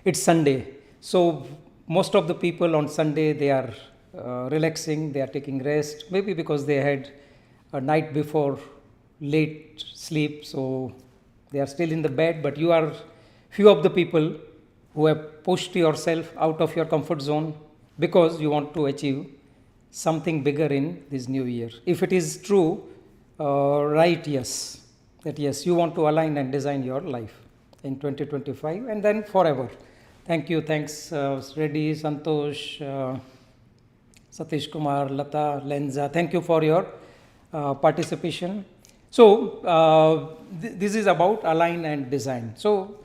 It's Sunday. So most of the people on Sunday, they are relaxing, they are taking rest, maybe because they had a night before late sleep, so they are still in the bed, but you are few of the people who have pushed yourself out of your comfort zone because you want to achieve something bigger in this new year. If it is true, right, yes, that yes, you want to align and design your life in 2025 and then forever. Thank you. Thanks, Reddy, Santosh, Satish Kumar, Lata, Lenza. Thank you for your participation. So, this is about align and design. So,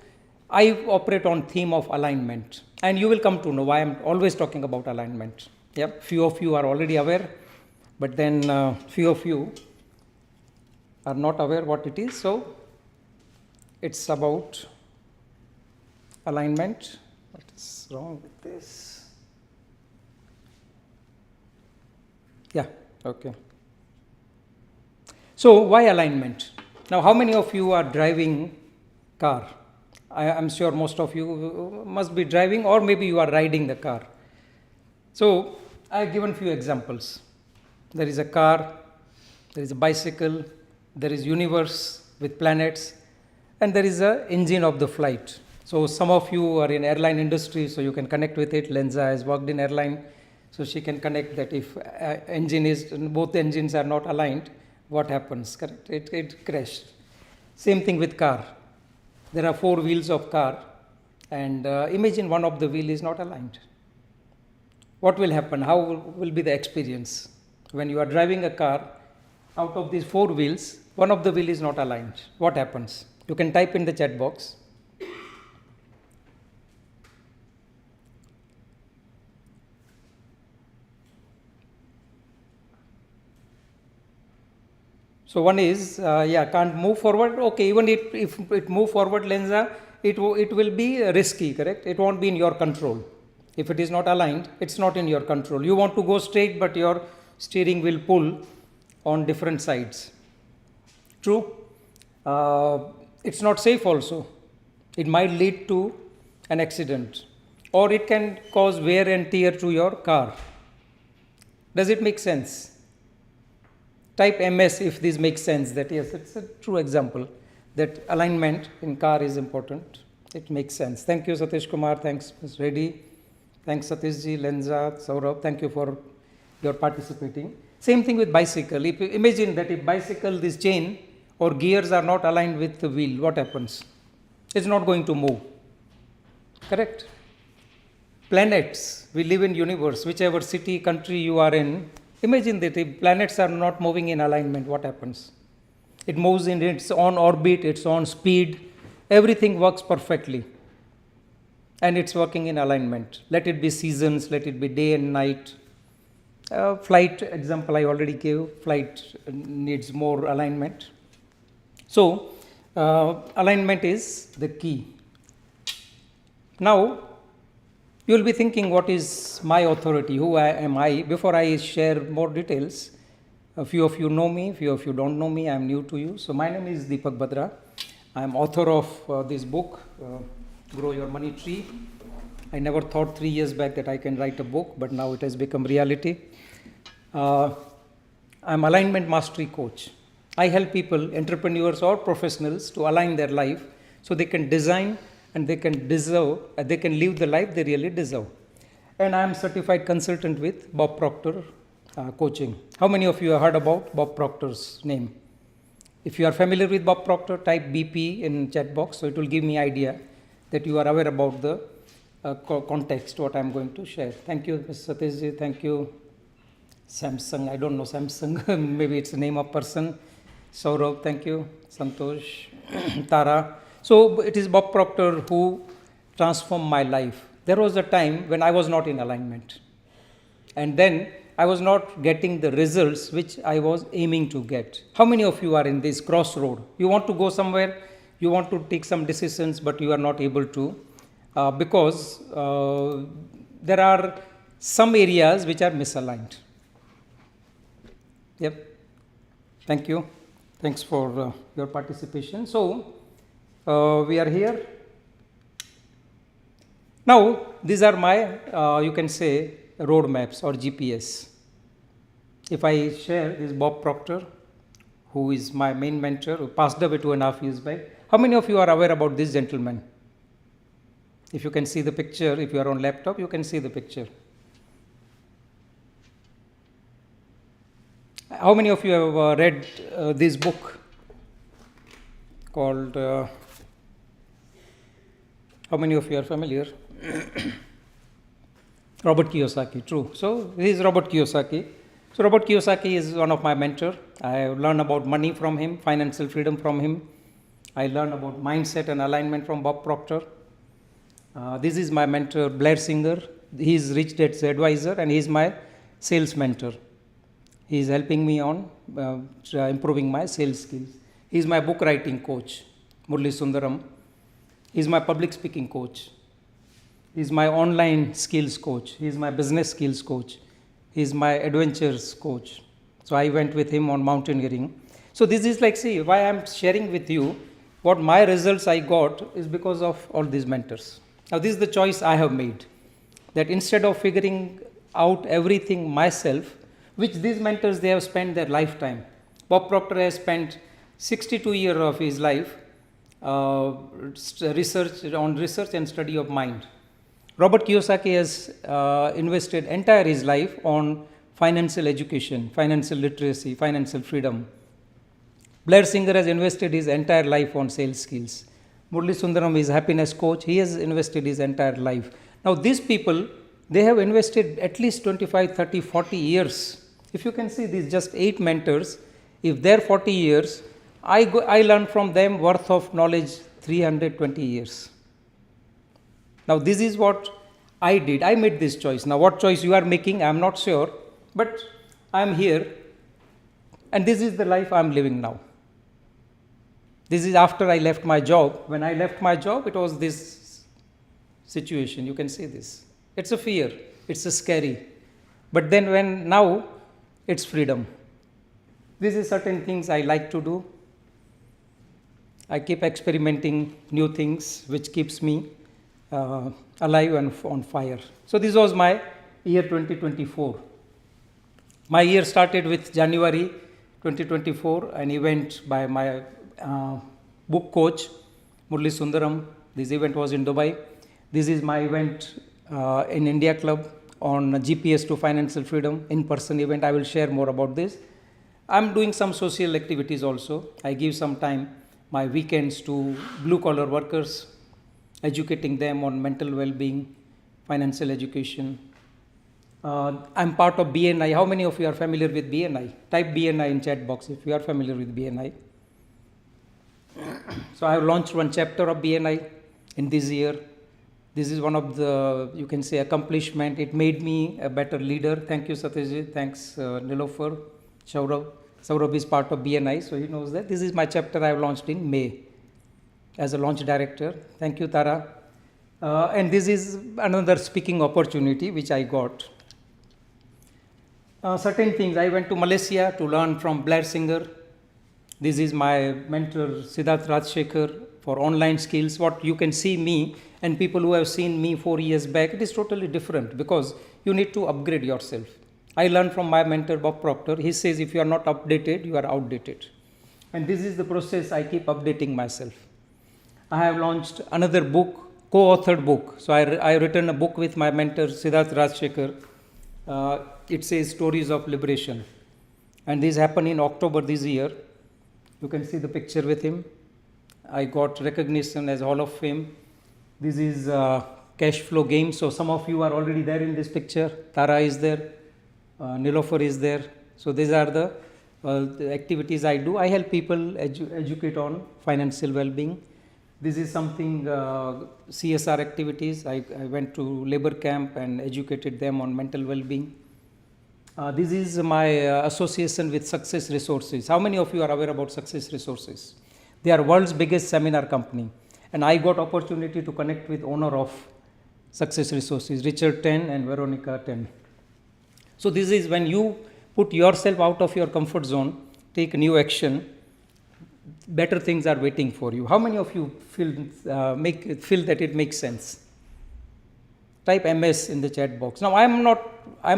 I operate on theme of alignment, and you will come to know why I'm always talking about alignment. Yep, few of you are already aware, but then few of you are not aware what it is. So, it's about alignment. What is wrong with this? Yeah, okay. So, why alignment? Now, how many of you are driving car? I'm sure most of you must be driving, or maybe you are riding the car. So, I have given few examples. There is a car, there is a bicycle, there is universe with planets, and there is a engine of the flight. So, some of you are in airline industry, so you can connect with it. Lenza has worked in airline, so she can connect that if both engines are not aligned, what happens? Correct? It crashed. Same thing with car. There are 4 wheels of car, and imagine one of the wheel is not aligned. What will happen? How will be the experience? When you are driving a car, out of these 4 wheels, one of the wheel is not aligned. What happens? You can type in the chat box. So, one is, can't move forward. Okay, even if it move forward, Lenza, it will be risky, correct? It won't be in your control. If it is not aligned, it's not in your control. You want to go straight, but your steering will pull on different sides. True? It's not safe also. It might lead to an accident, or it can cause wear and tear to your car. Does it make sense? Type MS if this makes sense, that yes, it's a true example that alignment in car is important. It makes sense. Thank you, Satish Kumar. Thanks, Ms. Reddy. Thanks, Satishji, Lenza, Saurabh. Thank you for your participating. Same thing with bicycle. If you imagine that if bicycle, this chain or gears are not aligned with the wheel, what happens? It's not going to move. Correct? Planets, we live in universe, whichever city, country you are in. Imagine that if planets are not moving in alignment, what happens? It moves in its own orbit, its own speed, everything works perfectly. And it's working in alignment. Let it be seasons, let it be day and night. Flight example I already gave, flight needs more alignment. So, alignment is the key. Now, you will be thinking, what is my authority? Who am I? Before I share more details, a few of you know me, few of you don't know me. I am new to you. So, my name is Deepak Badra. I am author of this book, Grow Your Money Tree. I never thought 3 years back that I can write a book, but now it has become reality. I am alignment mastery coach. I help people, entrepreneurs or professionals, to align their life so they can design and they can live the life they really deserve. And I am certified consultant with Bob Proctor Coaching. How many of you have heard about Bob Proctor's name? If you are familiar with Bob Proctor, type BP in chat box, so it will give me idea that you are aware about the context, what I am going to share. Thank you, Mr. Satishji. Thank you, Samsung. I don't know Samsung. Maybe it's the name of person. Saurabh, thank you. Santosh, Tara. So, it is Bob Proctor who transformed my life. There was a time when I was not in alignment. And then I was not getting the results which I was aiming to get. How many of you are in this crossroad? You want to go somewhere, you want to take some decisions, but you are not able to because there are some areas which are misaligned. Yep. Thank you. Thanks for your participation. So, we are here. Now, these are my, you can say, roadmaps or GPS. If I share this Bob Proctor, who is my main mentor, who passed away 2.5 years back. How many of you are aware about this gentleman? If you can see the picture, if you are on laptop, you can see the picture. How many of you have read this book called, how many of you are familiar? Robert Kiyosaki, true. So, this is Robert Kiyosaki. So, Robert Kiyosaki is one of my mentors. I learned about money from him, financial freedom from him. I learned about mindset and alignment from Bob Proctor. This is my mentor, Blair Singer. He is Rich Dad's advisor and he is my sales mentor. He is helping me on improving my sales skills. He is my book writing coach, Murli Sundaram. He is my public speaking coach. He is my online skills coach. He is my business skills coach. He is my adventures coach. So I went with him on mountaineering. So this is like, see, why I am sharing with you what my results I got is because of all these mentors. Now this is the choice I have made, that instead of figuring out everything myself, which these mentors, they have spent their lifetime. Bob Proctor has spent 62 years of his life research and study of mind. Robert Kiyosaki has invested entire his life on financial education, financial literacy, financial freedom. Blair Singer has invested his entire life on sales skills. Murli Sundaram is happiness coach. He has invested his entire life. Now these people, they have invested at least 25, 30, 40 years. If you can see these just 8 mentors, if they're 40 years, I learned from them worth of knowledge 320 years. Now this is what I did. I made this choice. Now what choice you are making, I am not sure, but I am here and this is the life I am living now. This is after I left my job. When I left my job, it was this situation. You can see this. It's a fear. It's a scary. But then now it's freedom. This is certain things I like to do. I keep experimenting new things which keeps me alive and on fire. So this was my year 2024. My year started with January 2024, an event by my book coach, Murli Sundaram. This event was in Dubai. This is my event in India Club on GPS to financial freedom, in-person event. I will share more about this. I'm doing some social activities also. I give some time, my weekends, to blue-collar workers, educating them on mental well-being, financial education. I'm part of BNI. How many of you are familiar with BNI? Type BNI in chat box if you are familiar with BNI. So I have launched one chapter of BNI in this year. This is one of the, you can say, accomplishment. It made me a better leader. Thank you, Satyajit. Thanks, Nilofer. Saurabh is part of BNI, so he knows that. This is my chapter I have launched in May as a launch director. Thank you, Tara. And this is another speaking opportunity which I got. Certain things, I went to Malaysia to learn from Blair Singer. This is my mentor, Siddharth Rajshekhar, for online skills. What you can see me and people who have seen me 4 years back, it is totally different because you need to upgrade yourself. I learned from my mentor, Bob Proctor. He says if you are not updated, you are outdated. And this is the process I keep updating myself. I have launched another book, co-authored book. So I written a book with my mentor, Siddharth Rajshekhar. It says Stories of Liberation. And this happened in October this year. You can see the picture with him. I got recognition as Hall of Fame. This is cash flow game. So some of you are already there in this picture. Tara is there. Nilofer is there. So these are the activities I do. I help people educate on financial well-being. This is something CSR activities. I went to labor camp and educated them on mental well-being. This is my association with Success Resources. How many of you are aware about Success Resources? They are world's biggest seminar company. And I got opportunity to connect with owner of Success Resources, Richard Ten and Veronica Ten. So this is when you put yourself out of your comfort zone, take new action, better things are waiting for you. How many of you feel that it makes sense? Type MS in the chat box. Now I am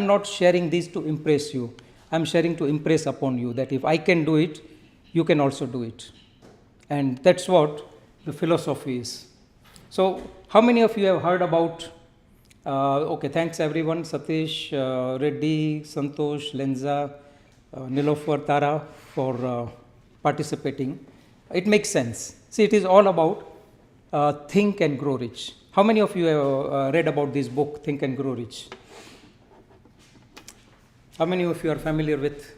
not sharing these to impress you. I am sharing to impress upon you that if I can do it, you can also do it. And that's what the philosophy is. So how many of you have heard about, okay, thanks everyone, Satish, Reddy, Santosh, Lenza, Nilofer, Tara for participating. It makes sense. See, it is all about Think and Grow Rich. How many of you have read about this book, Think and Grow Rich? How many of you are familiar with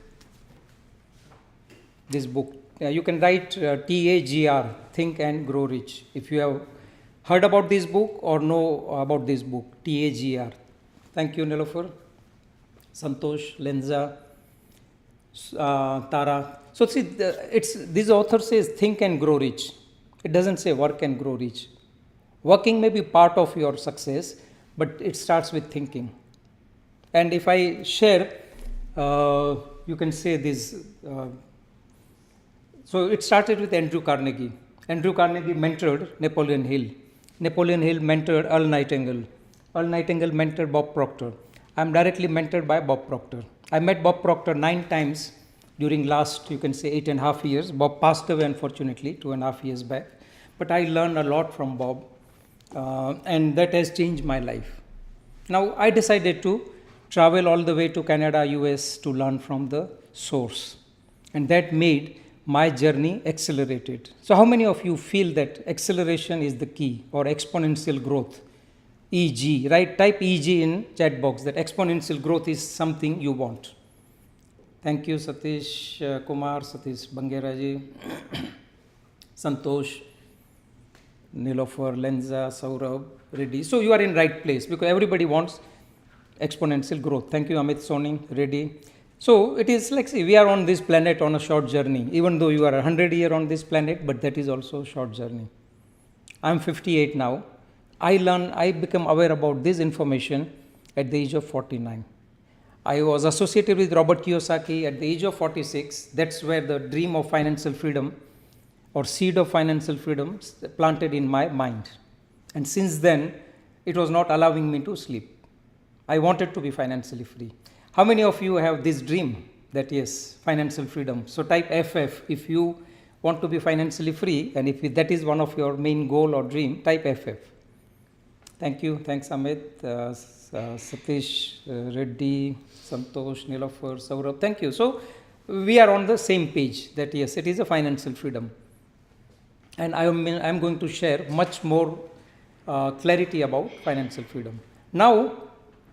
this book? You can write TAGR, Think and Grow Rich. If you have heard about this book or know about this book, TAGR. Thank you, Nilofer, Santosh, Lenza, Tara. So see, this author says think and grow rich. It doesn't say work and grow rich. Working may be part of your success, but it starts with thinking. And if I share, you can say this. So it started with Andrew Carnegie. Andrew Carnegie mentored Napoleon Hill. Napoleon Hill mentored Earl Nightingale. Earl Nightingale mentored Bob Proctor. I am directly mentored by Bob Proctor. I met Bob Proctor 9 times during last, you can say, 8.5 years. Bob passed away, unfortunately, 2.5 years back. But I learned a lot from Bob, and that has changed my life. Now, I decided to travel all the way to Canada, US to learn from the source. And that made my journey accelerated. So how many of you feel that acceleration is the key, or exponential growth? EG, right? Type EG in chat box, that exponential growth is something you want. Thank you, Satish Kumar, Satish Bangeraji, Santosh, Nilofer, Lenza, Saurabh, Reddy. So you are in right place because everybody wants exponential growth. Thank you, Amit Soni, Reddy. So it is like, see, we are on this planet on a short journey, even though you are 100 years on this planet, but that is also a short journey. I am 58 now. I become aware about this information at the age of 49. I was associated with Robert Kiyosaki at the age of 46. That's where the dream of financial freedom or seed of financial freedom planted in my mind. And since then, it was not allowing me to sleep. I wanted to be financially free. How many of you have this dream that yes, financial freedom? So type FF if you want to be financially free, and if that is one of your main goal or dream, type FF. Thank you. Thanks, Amit, Satish, Reddy, Santosh, Nilofer, Saurabh. Thank you. So we are on the same page that yes, it is a financial freedom. And I am going to share much more clarity about financial freedom. Now,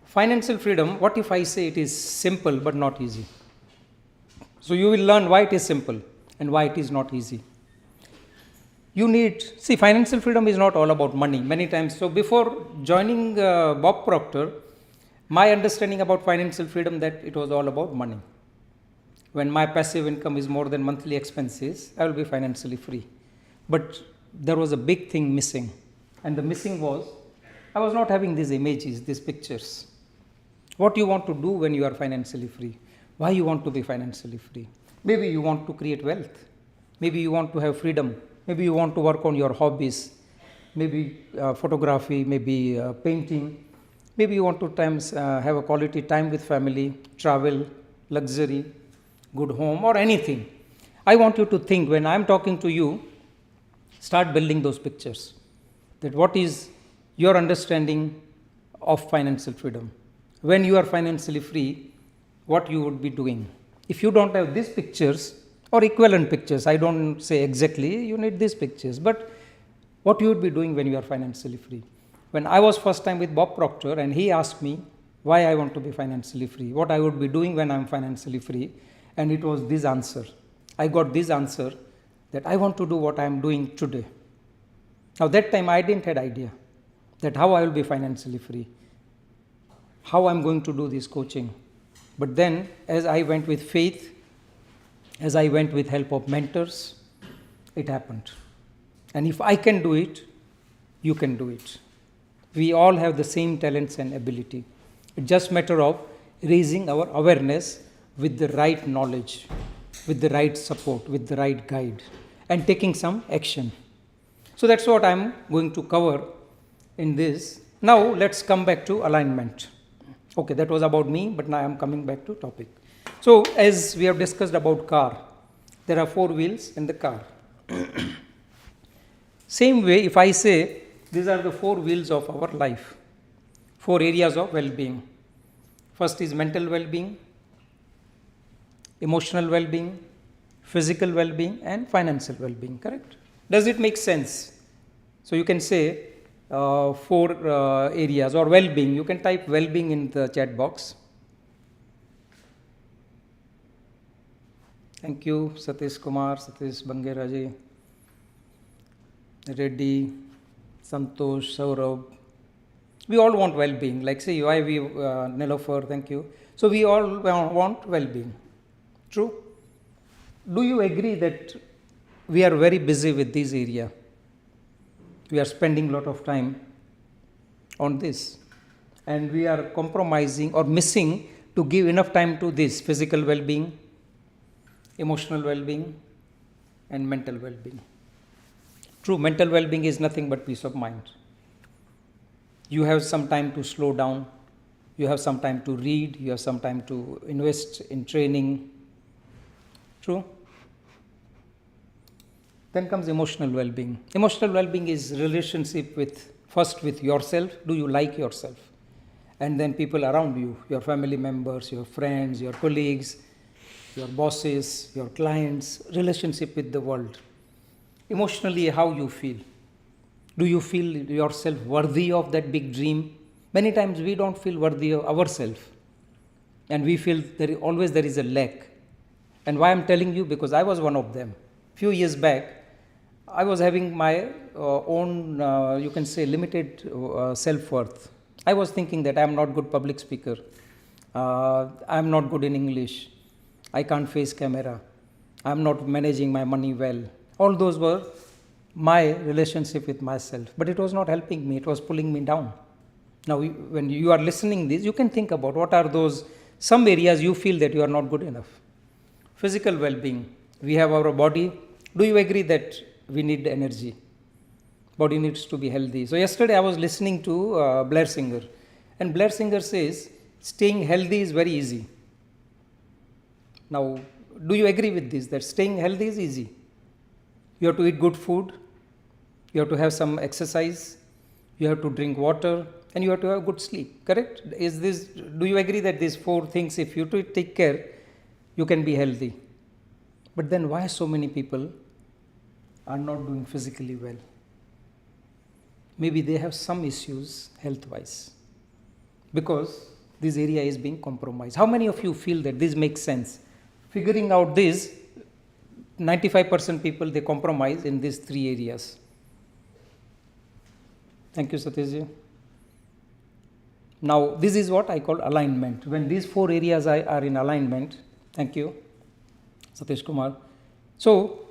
financial freedom, what if I say it is simple but not easy? So you will learn why it is simple and why it is not easy. You need, see, financial freedom is not all about money many times. So before joining Bob Proctor, my understanding about financial freedom that it was all about money. When my passive income is more than monthly expenses, I will be financially free. But there was a big thing missing. And the missing was, I was not having these images, these pictures. What you want to do when you are financially free? Why you want to be financially free? Maybe you want to create wealth. Maybe you want to have freedom. Maybe you want to work on your hobbies. Maybe photography, maybe painting. Maybe you want to have a quality time with family, travel, luxury, good home, or anything. I want you to think, when I am talking to you, start building those pictures. That what is your understanding of financial freedom? When you are financially free, what you would be doing? If you don't have these pictures or equivalent pictures, I don't say exactly you need these pictures, but what you would be doing when you are financially free? When I was first time with Bob Proctor and he asked me why I want to be financially free, what I would be doing when I am financially free, and it was this answer. I got this answer that I want to do what I am doing today. Now that time I didn't have idea that how I will be financially free, how I am going to do this coaching. But then as I went with faith, as I went with help of mentors, it happened. And if I can do it, you can do it. We all have the same talents and ability. It's just a matter of raising our awareness with the right knowledge, with the right support, with the right guide, and taking some action. So that's what I'm going to cover in this Now let's come back to alignment. Okay, that was about me, but now I am coming back to topic. So as we have discussed about car, there are 4 wheels in the car. Same way, if I say these are the 4 wheels of our life, 4 areas of well-being. First is mental well-being, emotional well-being, physical well-being, and financial well-being, correct? Does it make sense? So you can say 4 areas, or well-being. You can type well-being in the chat box. Thank you, Satish Kumar, Satish Bangeraji, Reddy, Santosh, Saurabh. We all want well-being, like say 𝐼𝐬𝐧, Nilofer, thank you. So we all want well-being. True? Do you agree that we are very busy with this area? We are spending a lot of time on this, and we are compromising or missing to give enough time to this physical well-being, emotional well-being, and mental well-being. True, mental well-being is nothing but peace of mind. You have some time to slow down, you have some time to read, you have some time to invest in training. True? Then comes emotional well-being. Emotional well-being is relationship first with yourself. Do you like yourself? And then people around you, your family members, your friends, your colleagues, your bosses, your clients, relationship with the world. Emotionally, how you feel? Do you feel yourself worthy of that big dream? Many times we don't feel worthy of ourselves, and we feel always there is a lack. And why I'm telling you? Because I was one of them. Few years back, I was having my own, you can say, limited self-worth. I was thinking that I am not good public speaker. I am not good in English. I can't face camera. I am not managing my money well. All those were my relationship with myself. But it was not helping me. It was pulling me down. Now, when you are listening this, you can think about what are those, some areas you feel that you are not good enough. Physical well-being. We have our body. Do you agree that we need energy? Body needs to be healthy. So yesterday I was listening to Blair Singer, and Blair Singer says staying healthy is very easy. Now, do you agree with this, that staying healthy is easy? You have to eat good food, you have to have some exercise, you have to drink water, and you have to have good sleep, correct? Do you agree that these 4 things, if you take care, you can be healthy? But then why so many people are not doing physically well? Maybe they have some issues health-wise, because this area is being compromised. How many of you feel that this makes sense? Figuring out this, 95% people, they compromise in these 3 areas. Thank you, Satishji. Now, this is what I call alignment. When these 4 areas are in alignment, thank you, Satish Kumar. So,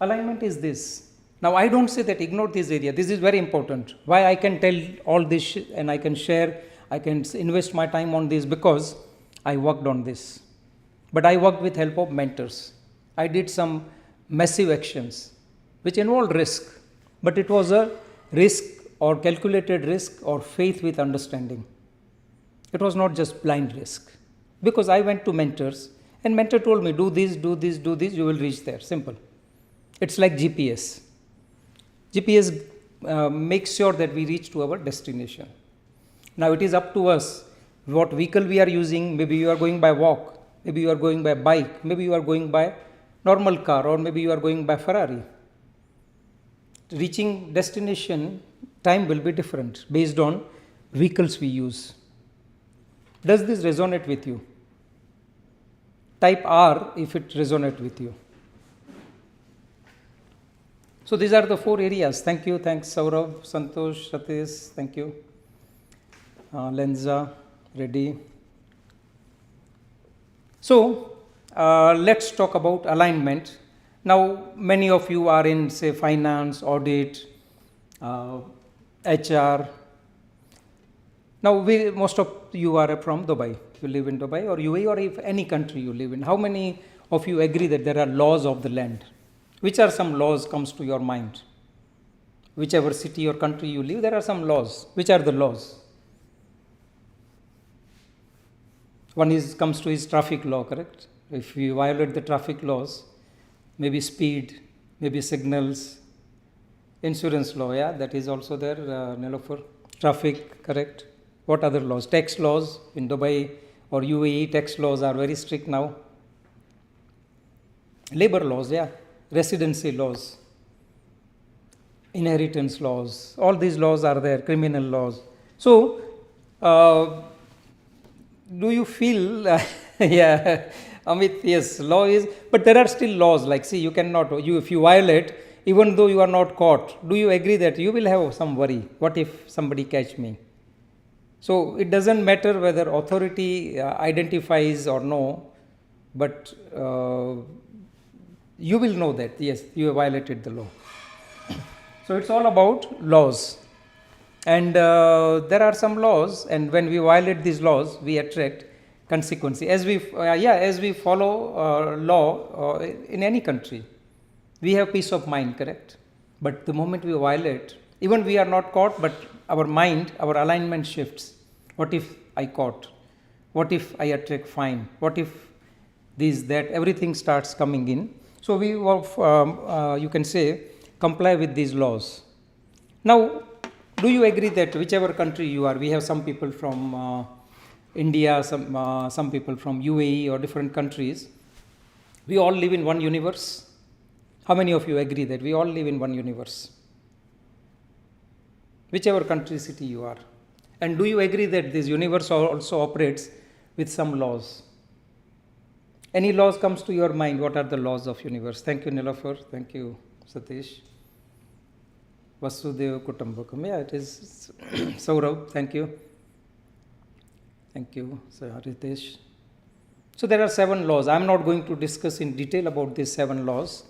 alignment is this. Now, I don't say that ignore this area. This is very important. Why I can tell all this and I can share, I can invest my time on this, because I worked on this. But I worked with help of mentors. I did some massive actions which involved risk, but it was a risk or calculated risk or faith with understanding. It was not just blind risk, because I went to mentors and mentor told me, do this, do this, do this, you will reach there. Simple. It's like GPS. GPS makes sure that we reach to our destination. Now it is up to us what vehicle we are using. Maybe you are going by walk, maybe you are going by bike, maybe you are going by normal car, or maybe you are going by Ferrari. Reaching destination time will be different based on vehicles we use. Does this resonate with you? Type R if it resonates with you. So these are the 4 areas. Thank you. Thanks, Saurabh, Santosh, Satish. Thank you. Lenza, Reddy. So let's talk about alignment. Now, many of you are in, say, finance, audit, HR. Now, most of you are from Dubai. You live in Dubai or UAE, or if any country you live in. How many of you agree that there are laws of the land? Which are some laws comes to your mind? whichever city or country you live, there are some laws. Which are the laws? One comes to his traffic law, correct? If you violate the traffic laws, maybe speed, maybe signals, insurance law, yeah, that is also there, Nilofer. Traffic, correct? What other laws? Tax laws in Dubai or UAE, tax laws are very strict now. Labor laws, yeah, residency laws, inheritance laws, all these laws are there, criminal laws. So, do you feel, yeah, Amit, yes, law is, but there are still laws, like, see, you cannot, if you violate, even though you are not caught, do you agree that you will have some worry? What if somebody catch me? So, it doesn't matter whether authority identifies or no, but you will know that, yes, you have violated the law. So, it's all about laws. And there are some laws, and when we violate these laws, we attract consequences. As we follow law in any country, we have peace of mind, correct? But the moment we violate, even we are not caught, but our mind, our alignment shifts. What if I caught? What if I attract fine? What if that, everything starts coming in. So we, you can say, comply with these laws. Now, do you agree that whichever country you are, we have some people from India, some people from UAE or different countries, we all live in one universe? How many of you agree that we all live in one universe? Whichever country, city you are. And do you agree that this universe also operates with some laws? Any laws comes to your mind? What are the laws of universe? Thank you, Nilofer. Thank you, Satish. 𝐉𝐶𝐢 Kutumbakam. Yeah, it is Saurabh. Thank you. Thank you, Ritesh. So there are 7 laws. I am not going to discuss in detail about these 7 laws.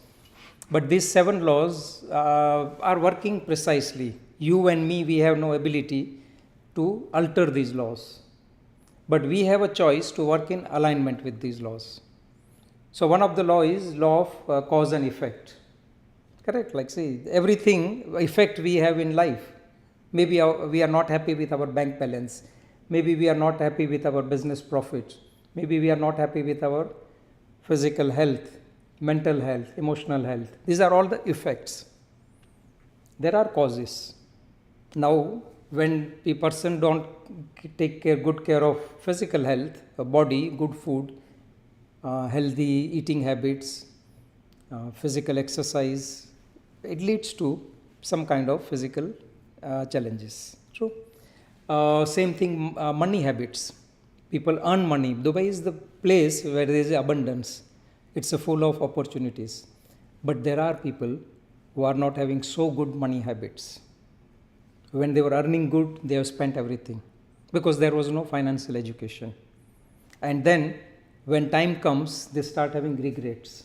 But these 7 laws are working precisely. You and me, we have no ability to alter these laws. But we have a choice to work in alignment with these laws. So one of the law is law of cause and effect. Correct? Like, see, everything, effect we have in life. Maybe we are not happy with our bank balance. Maybe we are not happy with our business profit. Maybe we are not happy with our physical health, mental health, emotional health. These are all the effects. There are causes. Now, when a person don't take good care of physical health, body, good food, healthy eating habits, physical exercise, it leads to some kind of physical challenges. True. Same thing, money habits. People earn money. Dubai is the place where there is abundance. It's full of opportunities. But there are people who are not having so good money habits. When they were earning good, they have spent everything because there was no financial education. And then when time comes, they start having regrets.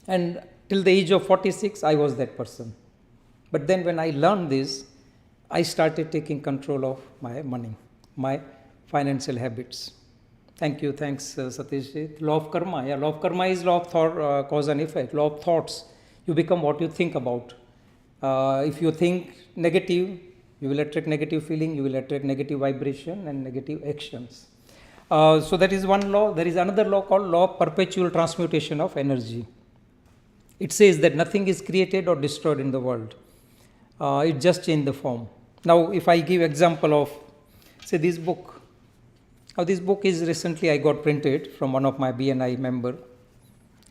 And till the age of 46, I was that person. But then when I learned this, I started taking control of my money, my financial habits. Thank you. Thanks, Satish. Law of karma. Yeah, law of karma is law of thought, cause and effect. Law of thoughts. You become what you think about. If you think negative, you will attract negative feeling, you will attract negative vibration and negative actions. So that is one law. There is another law called law of perpetual transmutation of energy. It says that nothing is created or destroyed in the world. It just changes the form. Now, if I give example of, say, this book. Now, this book is recently I got printed from one of my BNI member.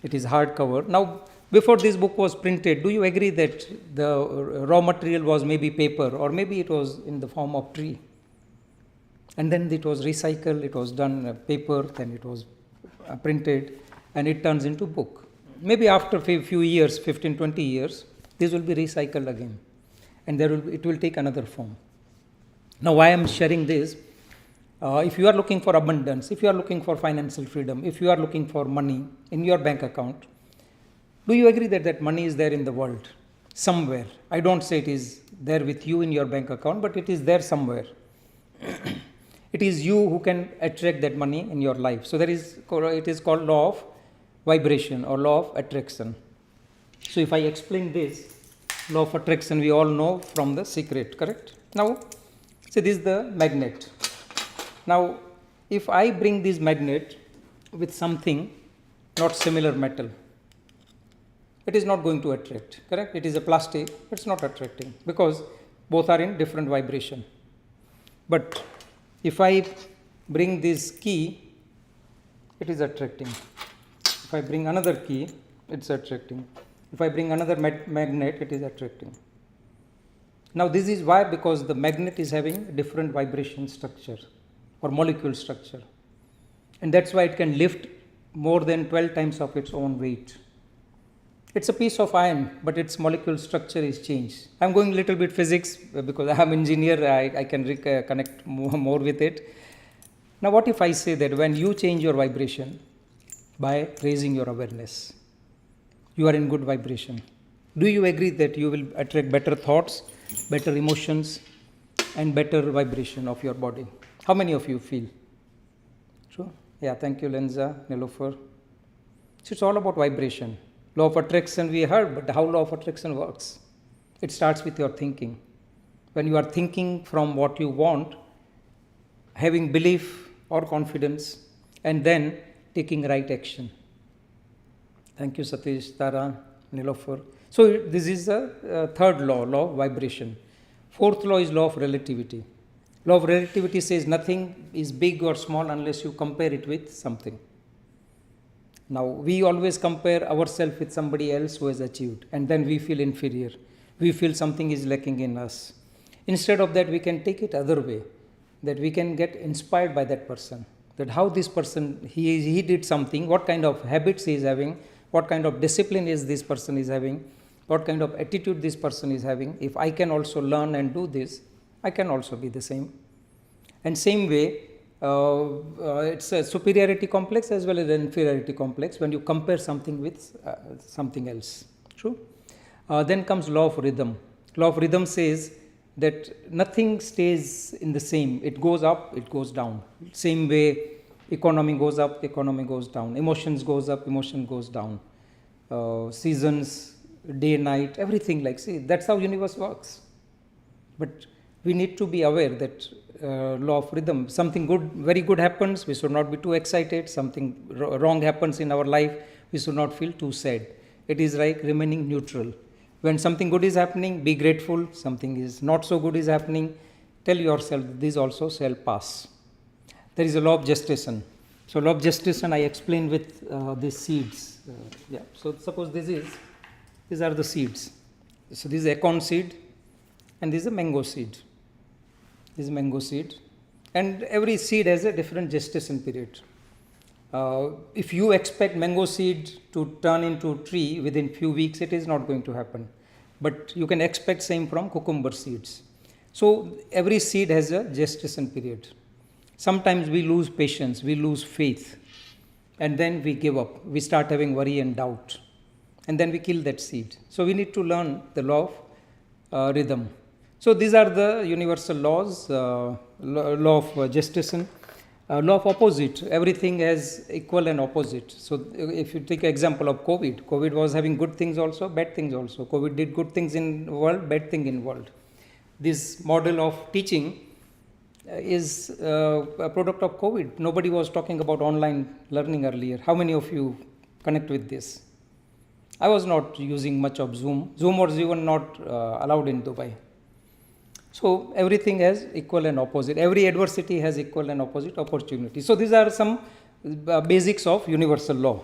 It is hardcover. Now, before this book was printed, do you agree that the raw material was maybe paper or maybe it was in the form of tree? And then it was recycled, it was done paper, then it was printed and it turns into book. Maybe after a few years, 15, 20 years, this will be recycled again and it will take another form. Now, why I am sharing this? If you are looking for abundance, if you are looking for financial freedom, if you are looking for money in your bank account, do you agree that that money is there in the world somewhere? I don't say it is there with you in your bank account, but it is there somewhere. It is you who can attract that money in your life. So it is called law of vibration or law of attraction. So if I explain this, Law of attraction we all know from The Secret, correct? Now, see, this is the magnet. Now, if I bring this magnet with something not similar metal, it is not going to attract, correct? It is a plastic, it's not attracting because both are in different vibration. But if I bring this key, it is attracting. If I bring another key, it's attracting. If I bring another magnet, it is attracting. Now this is why, because the magnet is having different vibration structure or molecule structure, and that's why it can lift more than 12 times of its own weight. It's a piece of iron, but its molecule structure is changed. I'm going a little bit physics because I'm an engineer, I can connect more with it. Now what if I say that when you change your vibration by raising your awareness, you are in good vibration? Do you agree that you will attract better thoughts, better emotions, and better vibration of your body? How many of you feel? True? Yeah, thank you, Lenza, Nilofer. So it's all about vibration. Law of attraction we heard, but how law of attraction works? It starts with your thinking. When you are thinking from what you want, having belief or confidence, and then taking right action. Thank you, Satish, Tara, Nilofer. So this is the third law, law of vibration. Fourth law is law of relativity. Law of relativity says nothing is big or small unless you compare it with something. Now, we always compare ourselves with somebody else who has achieved, and then we feel inferior. We feel something is lacking in us. Instead of that, we can take it other way, that we can get inspired by that person, that how this person, he did something, what kind of habits he is having, what kind of discipline is this person is having, what kind of attitude this person is having. If I can also learn and do this, I can also be the same. And same way, it's a superiority complex as well as an inferiority complex when you compare something with something else. True? Then comes law of rhythm. Law of rhythm says that nothing stays in the same. It goes up, it goes down. Same way, economy goes up, economy goes down. Emotions goes up, emotion goes down. Seasons, day, night, everything like, see, that's how universe works. But we need to be aware that law of rhythm, something good, very good happens, we should not be too excited. Something wrong happens in our life, we should not feel too sad. It is like remaining neutral. When something good is happening, be grateful. Something is not so good is happening, tell yourself this also shall pass. There is a law of gestation. So law of gestation I explained with these seeds. Yeah. So suppose these are the seeds. So this is acorn seed and this is a mango seed. This is mango seed, and every seed has a different gestation period. If you expect mango seed to turn into a tree within few weeks, it is not going to happen. But you can expect same from cucumber seeds. So every seed has a gestation period. Sometimes we lose patience, we lose faith, and then we give up. We start having worry and doubt, and then we kill that seed. So we need to learn the law of rhythm. So these are the universal laws, law of gestation, law of opposite. Everything has equal and opposite. So if you take example of COVID was having good things also, bad things also. COVID did good things in world, bad thing in world. This model of teaching is a product of COVID. Nobody was talking about online learning earlier. How many of you connect with this? I was not using much of Zoom. Zoom was even not allowed in Dubai. So everything has equal and opposite. Every adversity has equal and opposite opportunity. So these are some basics of universal law.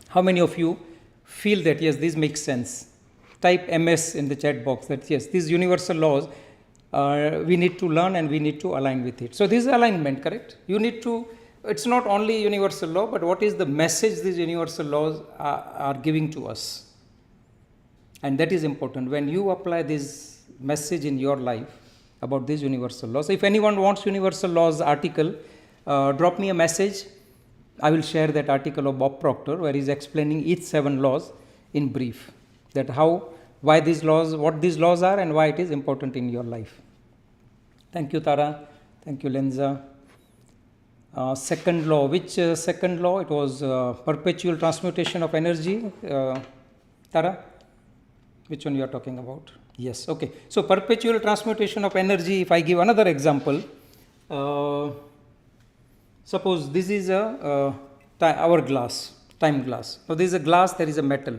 How many of you feel that yes, this makes sense? Type MS in the chat box that yes, these universal laws we need to learn and we need to align with it. So this is alignment, correct? You need to, it's not only universal law, but what is the message these universal laws are giving to us? And that is important. When you apply this message in your life about these universal laws. If anyone wants universal laws article, drop me a message. I will share that article of Bob Proctor where he is explaining each 7 laws in brief. That how, why these laws, what these laws are and why it is important in your life. Thank you, Tara. Thank you, Lenza. Second law, which second law? It was perpetual transmutation of energy. Tara? Which one you are talking about? Yes, okay. So perpetual transmutation of energy, if I give another example, suppose this is a hourglass, time glass. So this is a glass, there is a metal.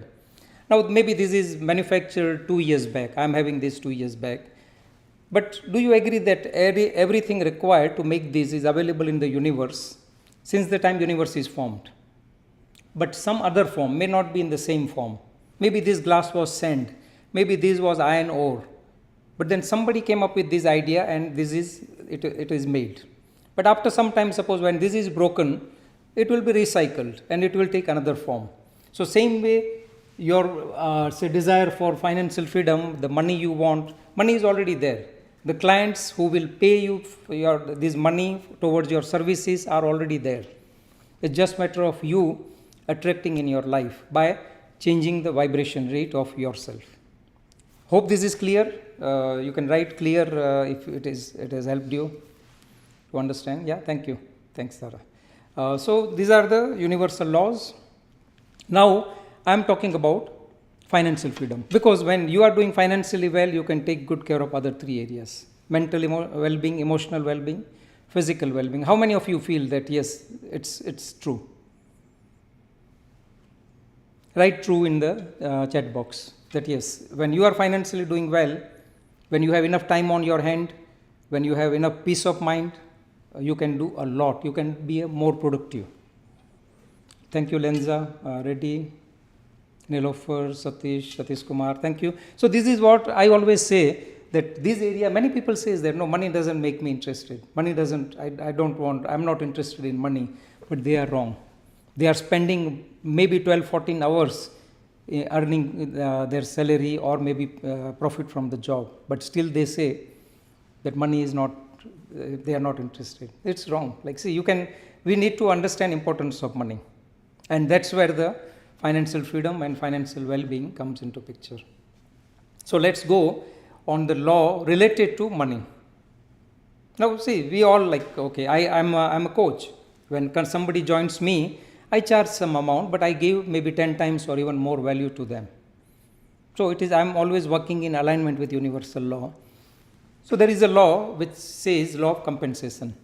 Now maybe this is manufactured 2 years back. I am having this 2 years back. But do you agree that everything required to make this is available in the universe since the time universe is formed? But some other form may not be in the same form. Maybe this glass was sand, maybe this was iron ore. But then somebody came up with this idea and this is it is made. But after some time, suppose when this is broken, it will be recycled and it will take another form. So same way, your say desire for financial freedom, the money you want, money is already there. The clients who will pay you for this money towards your services are already there. It's just matter of you attracting in your life by changing the vibration rate of yourself. Hope this is clear. You can write clear if it has helped you to understand. Yeah, thank you. Thanks, Sarah. So these are the universal laws. Now I am talking about financial freedom, because when you are doing financially well, you can take good care of other 3 areas: mental well-being, emotional well-being, physical well-being. How many of you feel that yes, it's true? Write true in the chat box that yes, when you are financially doing well, when you have enough time on your hand, when you have enough peace of mind, you can do a lot. You can be more productive. Thank you, Lenza, Reddy, Nilofer, Satish Kumar. Thank you. So this is what I always say, that this area, many people say that no, money doesn't make me interested. Money doesn't, I don't want, I'm not interested in money. But they are wrong. They are spending maybe 12, 14 hours earning their salary or maybe profit from the job. But still they say that money is not, they are not interested. It's wrong. Like, see, we need to understand importance of money. And that's where the financial freedom and financial well-being comes into picture. So let's go on the law related to money. Now see, we all like, okay, I'm a coach. When somebody joins me, I charge some amount, but I give maybe 10 times or even more value to them. So I'm always working in alignment with universal law. So there is a law which says law of compensation.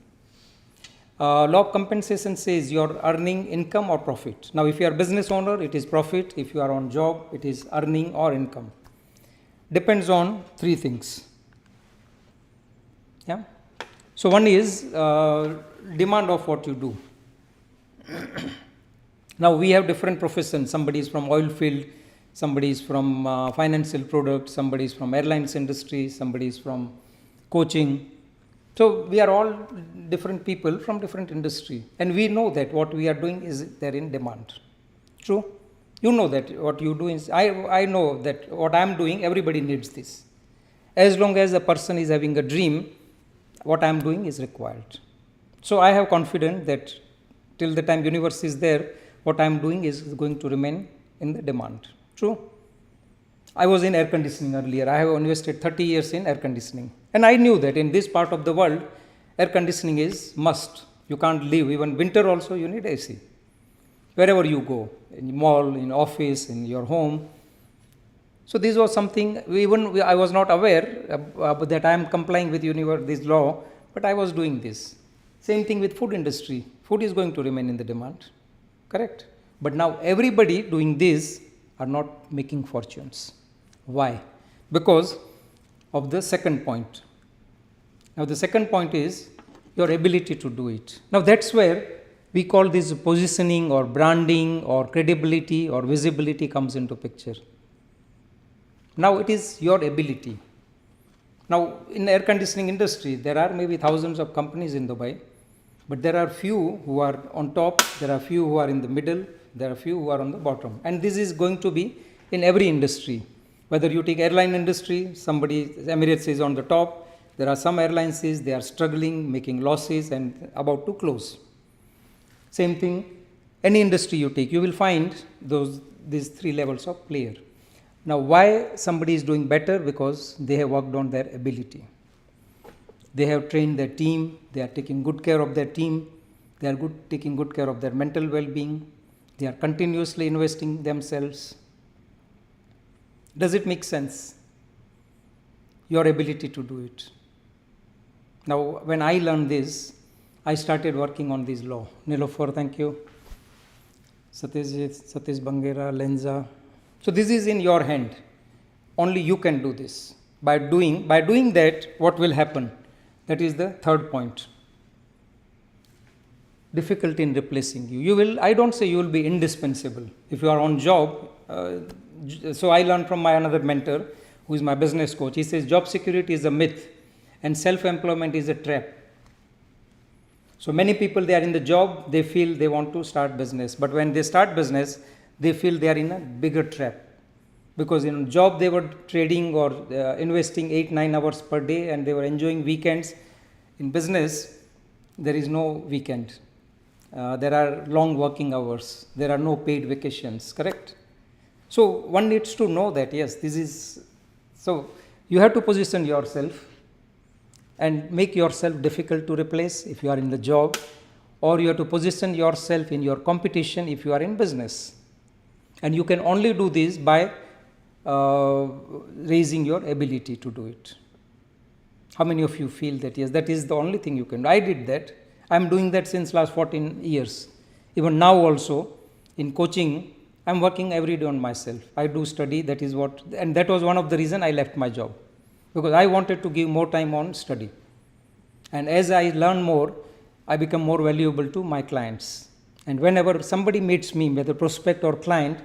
Law of compensation says you're earning income or profit. Now if you are a business owner, it is profit. If you are on job, it is earning or income. Depends on 3 things. Yeah. So one is demand of what you do. Now we have different professions. Somebody is from oil field, somebody is from financial products, somebody is from airlines industry, somebody is from coaching. So we are all different people from different industry, and we know that what we are doing is there in demand. True? You know that what you do is, I know that what I am doing, everybody needs this. As long as a person is having a dream, what I am doing is required. So I have confidence that till the time universe is there, what I am doing is going to remain in the demand. True? I was in air conditioning earlier. I have invested 30 years in air conditioning. And I knew that in this part of the world, air conditioning is must. You can't live. Even winter also, you need AC. Wherever you go, in mall, in office, in your home. So this was something, I was not aware that I am complying with this law, but I was doing this. Same thing with food industry. Food is going to remain in the demand. Correct? But now everybody doing this are not making fortunes. Why? Because of the second point. Now the second point is your ability to do it. Now that's where we call this positioning or branding or credibility or visibility comes into picture. Now it is your ability. Now in the air conditioning industry, there are maybe thousands of companies in Dubai, but there are few who are on top, there are few who are in the middle, there are few who are on the bottom. And this is going to be in every industry. Whether you take airline industry, Emirates is on the top, there are some airlines, they are struggling, making losses and about to close. Same thing, any industry you take, you will find these 3 levels of player. Now why somebody is doing better? Because they have worked on their ability. They have trained their team, they are taking good care of their team, they are taking good care of their mental well-being, they are continuously investing themselves. Does it make sense? Your ability to do it. Now, when I learned this, I started working on this law. Nilofer, thank you. Satish Bangera, Lenza. So this is in your hand. Only you can do this. By doing that, what will happen? That is the third point. Difficulty in replacing you. I don't say you will be indispensable. If you are on job, so I learned from my another mentor, who is my business coach. He says job security is a myth and self-employment is a trap. So many people, they are in the job, they feel they want to start business. But when they start business, they feel they are in a bigger trap. Because in job, they were trading or investing 8-9 hours per day and they were enjoying weekends. In business, there is no weekend. There are long working hours. There are no paid vacations, correct? So one needs to know that, yes, this is, so you have to position yourself and make yourself difficult to replace if you are in the job, or you have to position yourself in your competition if you are in business. And you can only do this by raising your ability to do it. How many of you feel that, yes, that is the only thing you can do? I did that. I am doing that since last 14 years. Even now also, in coaching, I am working every day on myself. I do study, that is what, and that was one of the reasons I left my job. Because I wanted to give more time on study. And as I learn more, I become more valuable to my clients. And whenever somebody meets me, whether prospect or client,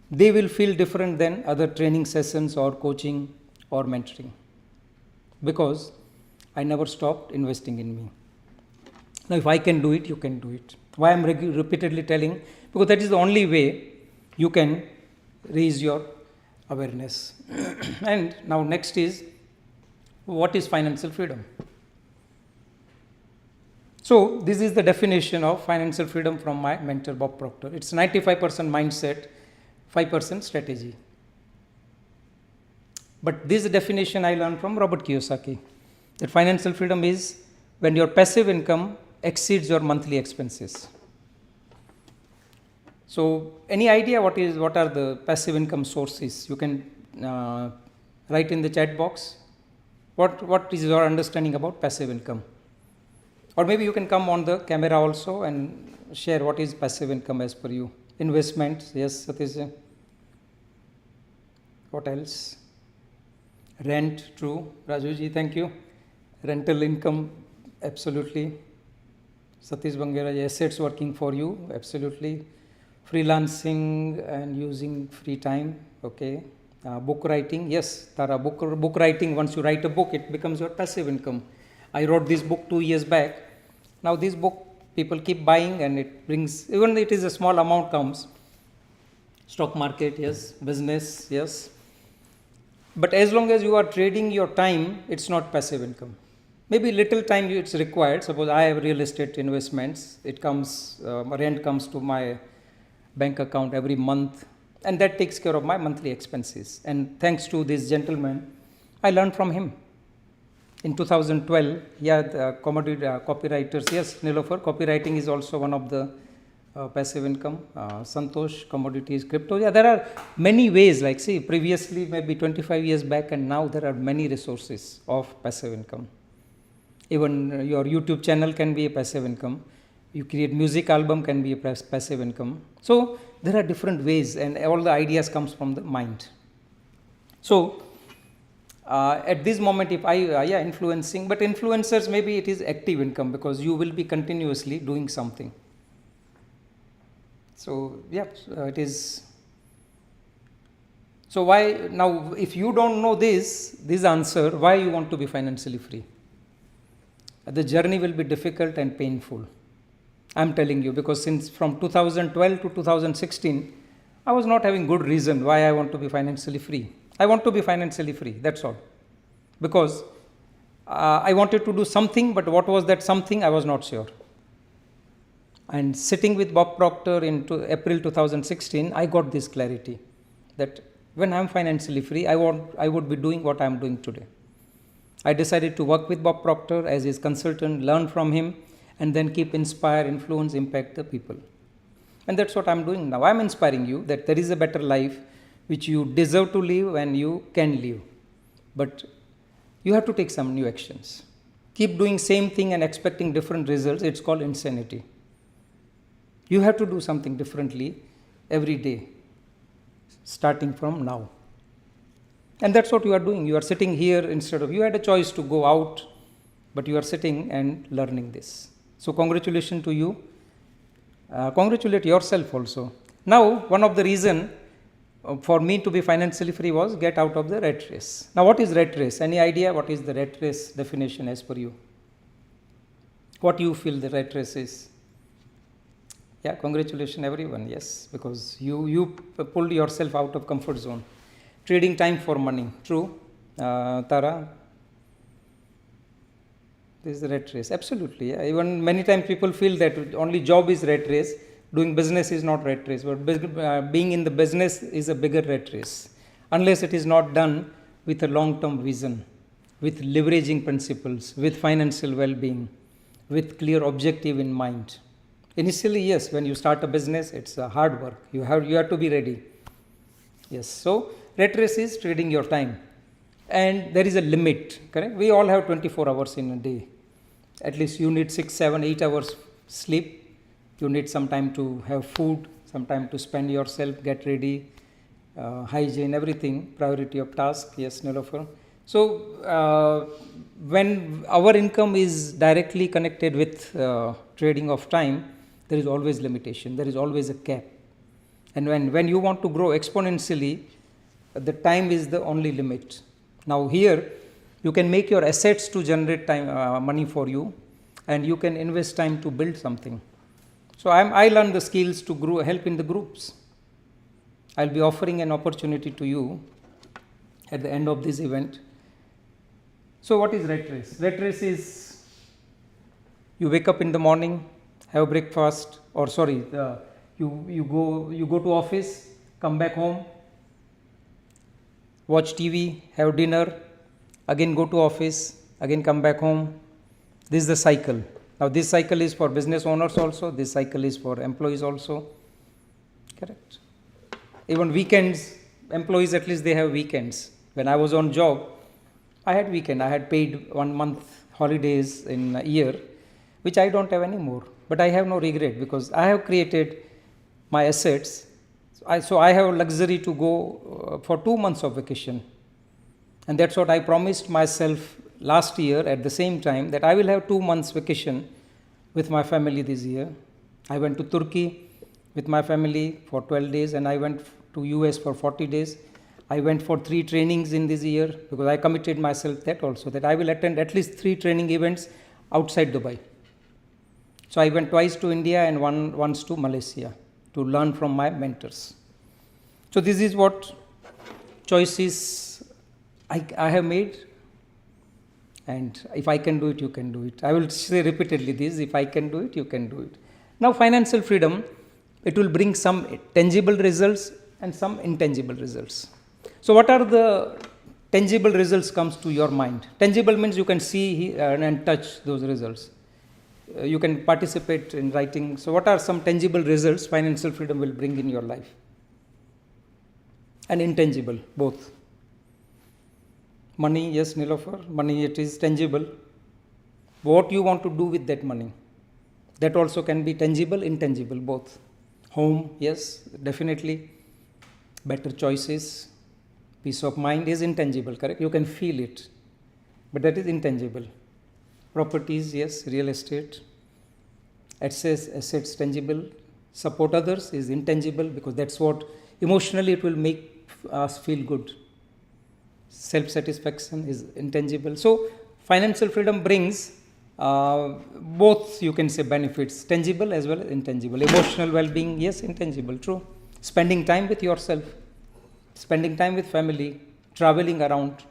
they will feel different than other training sessions or coaching or mentoring. Because I never stopped investing in me. Now, if I can do it, you can do it. Why I am repeatedly telling? Because that is the only way you can raise your awareness. And now next is, what is financial freedom? So this is the definition of financial freedom from my mentor Bob Proctor. It's 95% mindset, 5% strategy. But this definition I learned from Robert Kiyosaki, that financial freedom is when your passive income exceeds your monthly expenses. So any idea what are the passive income sources? You can write in the chat box. What is your understanding about passive income? Or maybe you can come on the camera also and share what is passive income as per you. Investments, yes, Satish. What else? Rent, true. Rajuji, thank you. Rental income, absolutely. Satish Bangera, assets working for you, absolutely. Freelancing and using free time, okay. Book writing, yes, Tara, book writing, once you write a book, it becomes your passive income. I wrote this book 2 years back. Now this book, people keep buying and it brings, even it is a small amount comes. Stock market, yes. Business, yes. But as long as you are trading your time, it's not passive income. Maybe little time it's required. Suppose I have real estate investments. It comes, rent comes to my bank account every month, and that takes care of my monthly expenses. And thanks to this gentleman, I learned from him. In 2012, yeah, the commodity copywriters, yes, Nilofer, copywriting is also one of the passive income. Santosh, commodities, crypto. Yeah, there are many ways, like see, previously maybe 25 years back, and now there are many resources of passive income. Even your YouTube channel can be a passive income. You create music album can be a passive income. So there are different ways, and all the ideas comes from the mind. So at this moment, if influencing, but influencers, maybe it is active income because you will be continuously doing something. So yeah, it is. So why now, if you don't know this answer, why you want to be financially free? The journey will be difficult and painful. I'm telling you, because since from 2012 to 2016, I was not having good reason why I want to be financially free. I want to be financially free, that's all. Because I wanted to do something, but what was that something, I was not sure. And sitting with Bob Proctor in April 2016, I got this clarity that when I'm financially free, I would be doing what I'm doing today. I decided to work with Bob Proctor as his consultant, learn from him, and then keep inspire, influence, impact the people. And that's what I'm doing now. I'm inspiring you that there is a better life. which you deserve to live and you can live. But you have to take some new actions. Keep doing same thing and expecting different results, it's called insanity. You have to do something differently every day, starting from now. And that's what you are doing. You are sitting here instead of, you had a choice to go out, but you are sitting and learning this. So congratulations to you. Congratulate yourself also. Now, one of the reason for me to be financially free was get out of the rat race. Now, what is rat race? Any idea what is the rat race definition as per you? What you feel the rat race is? Yeah, congratulations everyone. Yes, because you pulled yourself out of comfort zone. Trading time for money. True, Tara? This is the rat race. Absolutely. Yeah. Even many times people feel that only job is rat race. Doing business is not rat race, but being in the business is a bigger rat race. Unless it is not done with a long-term vision, with leveraging principles, with financial well-being, with clear objective in mind. Initially, yes, when you start a business, it's hard work. You have to be ready. Yes. So rat race is trading your time, and there is a limit. Correct? We all have 24 hours in a day. At least you need 6, 7, 8 hours sleep. You need some time to have food, some time to spend yourself, get ready, hygiene, everything, priority of task. Yes, Nilofer. So, when our income is directly connected with trading of time, there is always limitation, there is always a cap. And when you want to grow exponentially, the time is the only limit. Now, here, you can make your assets to generate time, money for you, and you can invest time to build something. So I learned the skills to grow, help in the groups. I'll be offering an opportunity to you at the end of this event. So what is rat race? Rat race is you wake up in the morning, have breakfast, or sorry, you go to office, come back home, watch TV, have dinner, again go to office, again come back home. This is the cycle. Now, this cycle is for business owners also, this cycle is for employees also, correct. Even weekends, employees at least they have weekends. When I was on job, I had weekend, I had paid 1 month holidays in a year, which I don't have anymore. But I have no regret because I have created my assets. So I have luxury to go for 2 months of vacation. And that's what I promised myself last year at the same time, that I will have 2 months vacation with my family this year. I went to Turkey with my family for 12 days and I went to US for 40 days. I went for 3 trainings in this year because I committed myself that also, that I will attend at least 3 training events outside Dubai. So I went twice to India and once to Malaysia to learn from my mentors. So this is what choices I have made. And if I can do it, you can do it. I will say repeatedly this, if I can do it, you can do it. Now, financial freedom, it will bring some tangible results and some intangible results. So, what are the tangible results comes to your mind? Tangible means you can see and touch those results. You can participate in writing. So, what are some tangible results financial freedom will bring in your life? And intangible, both. Money, yes, Nilofer, money, it is tangible. What you want to do with that money? That also can be tangible, intangible, both. Home, yes, definitely. Better choices. Peace of mind is intangible, correct? You can feel it, but that is intangible. Properties, yes, real estate. Assets, tangible. Support others is intangible because that's what emotionally it will make us feel good. Self-satisfaction is intangible. So, financial freedom brings both, you can say, benefits, tangible as well as intangible. Emotional well-being, yes, intangible, true. Spending time with yourself, spending time with family, traveling around,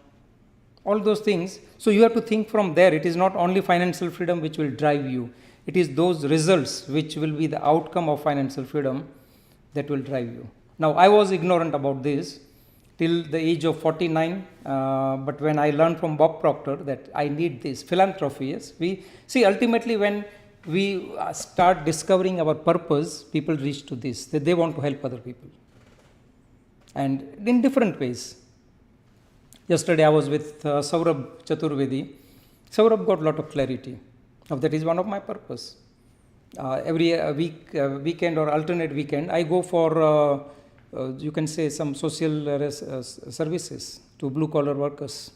all those things. So, you have to think from there. It is not only financial freedom which will drive you. It is those results which will be the outcome of financial freedom that will drive you. Now, I was ignorant about this till the age of 49, but when I learned from Bob Proctor that I need this philanthropy, yes, we see ultimately when we start discovering our purpose, people reach to this, that they want to help other people. and in different ways. Yesterday I was with 𝐕𝐴𝐵 Chaturvedi. 𝐕𝐴𝐵 got a lot of clarity. Now that is one of my purpose. Every weekend or alternate weekend, I go for, you can say, some social services to blue collar workers.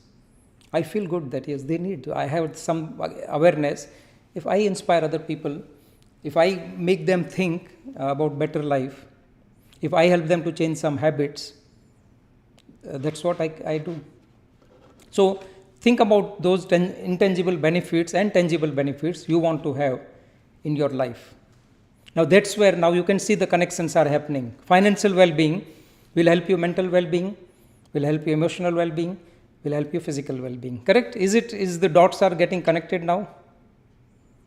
I feel good that yes, they need. I have some awareness. If I inspire other people, if I make them think about better life, if I help them to change some habits, that's what I do. So think about those intangible benefits and tangible benefits you want to have in your life. Now that's where now you can see the connections are happening. Financial well-being will help you mental well-being, will help you emotional well-being, will help you physical well-being. Correct? Is the dots are getting connected now?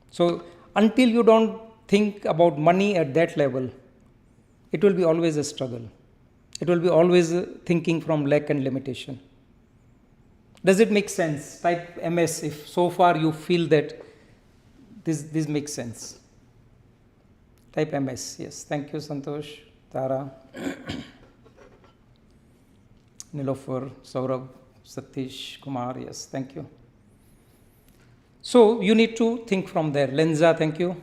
So until you don't think about money at that level, it will be always a struggle. It will be always thinking from lack and limitation. Does it make sense? Type MS if so far you feel that this makes sense. Type MS. Yes. Thank you, Santosh, Tara, Nilofer, Saurabh, Satish, Kumar. Yes. Thank you. So you need to think from there. Lenza, thank you.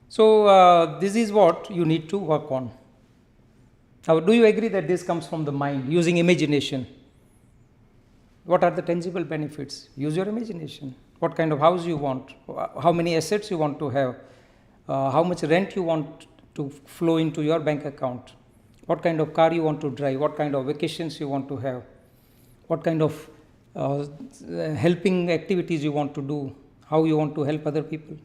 So this is what you need to work on. Now, do you agree that this comes from the mind, using imagination? What are the tangible benefits? Use your imagination. What kind of house you want? How many assets you want to have? How much rent you want to flow into your bank account? What kind of car you want to drive? What kind of vacations you want to have? What kind of helping activities you want to do? How you want to help other people?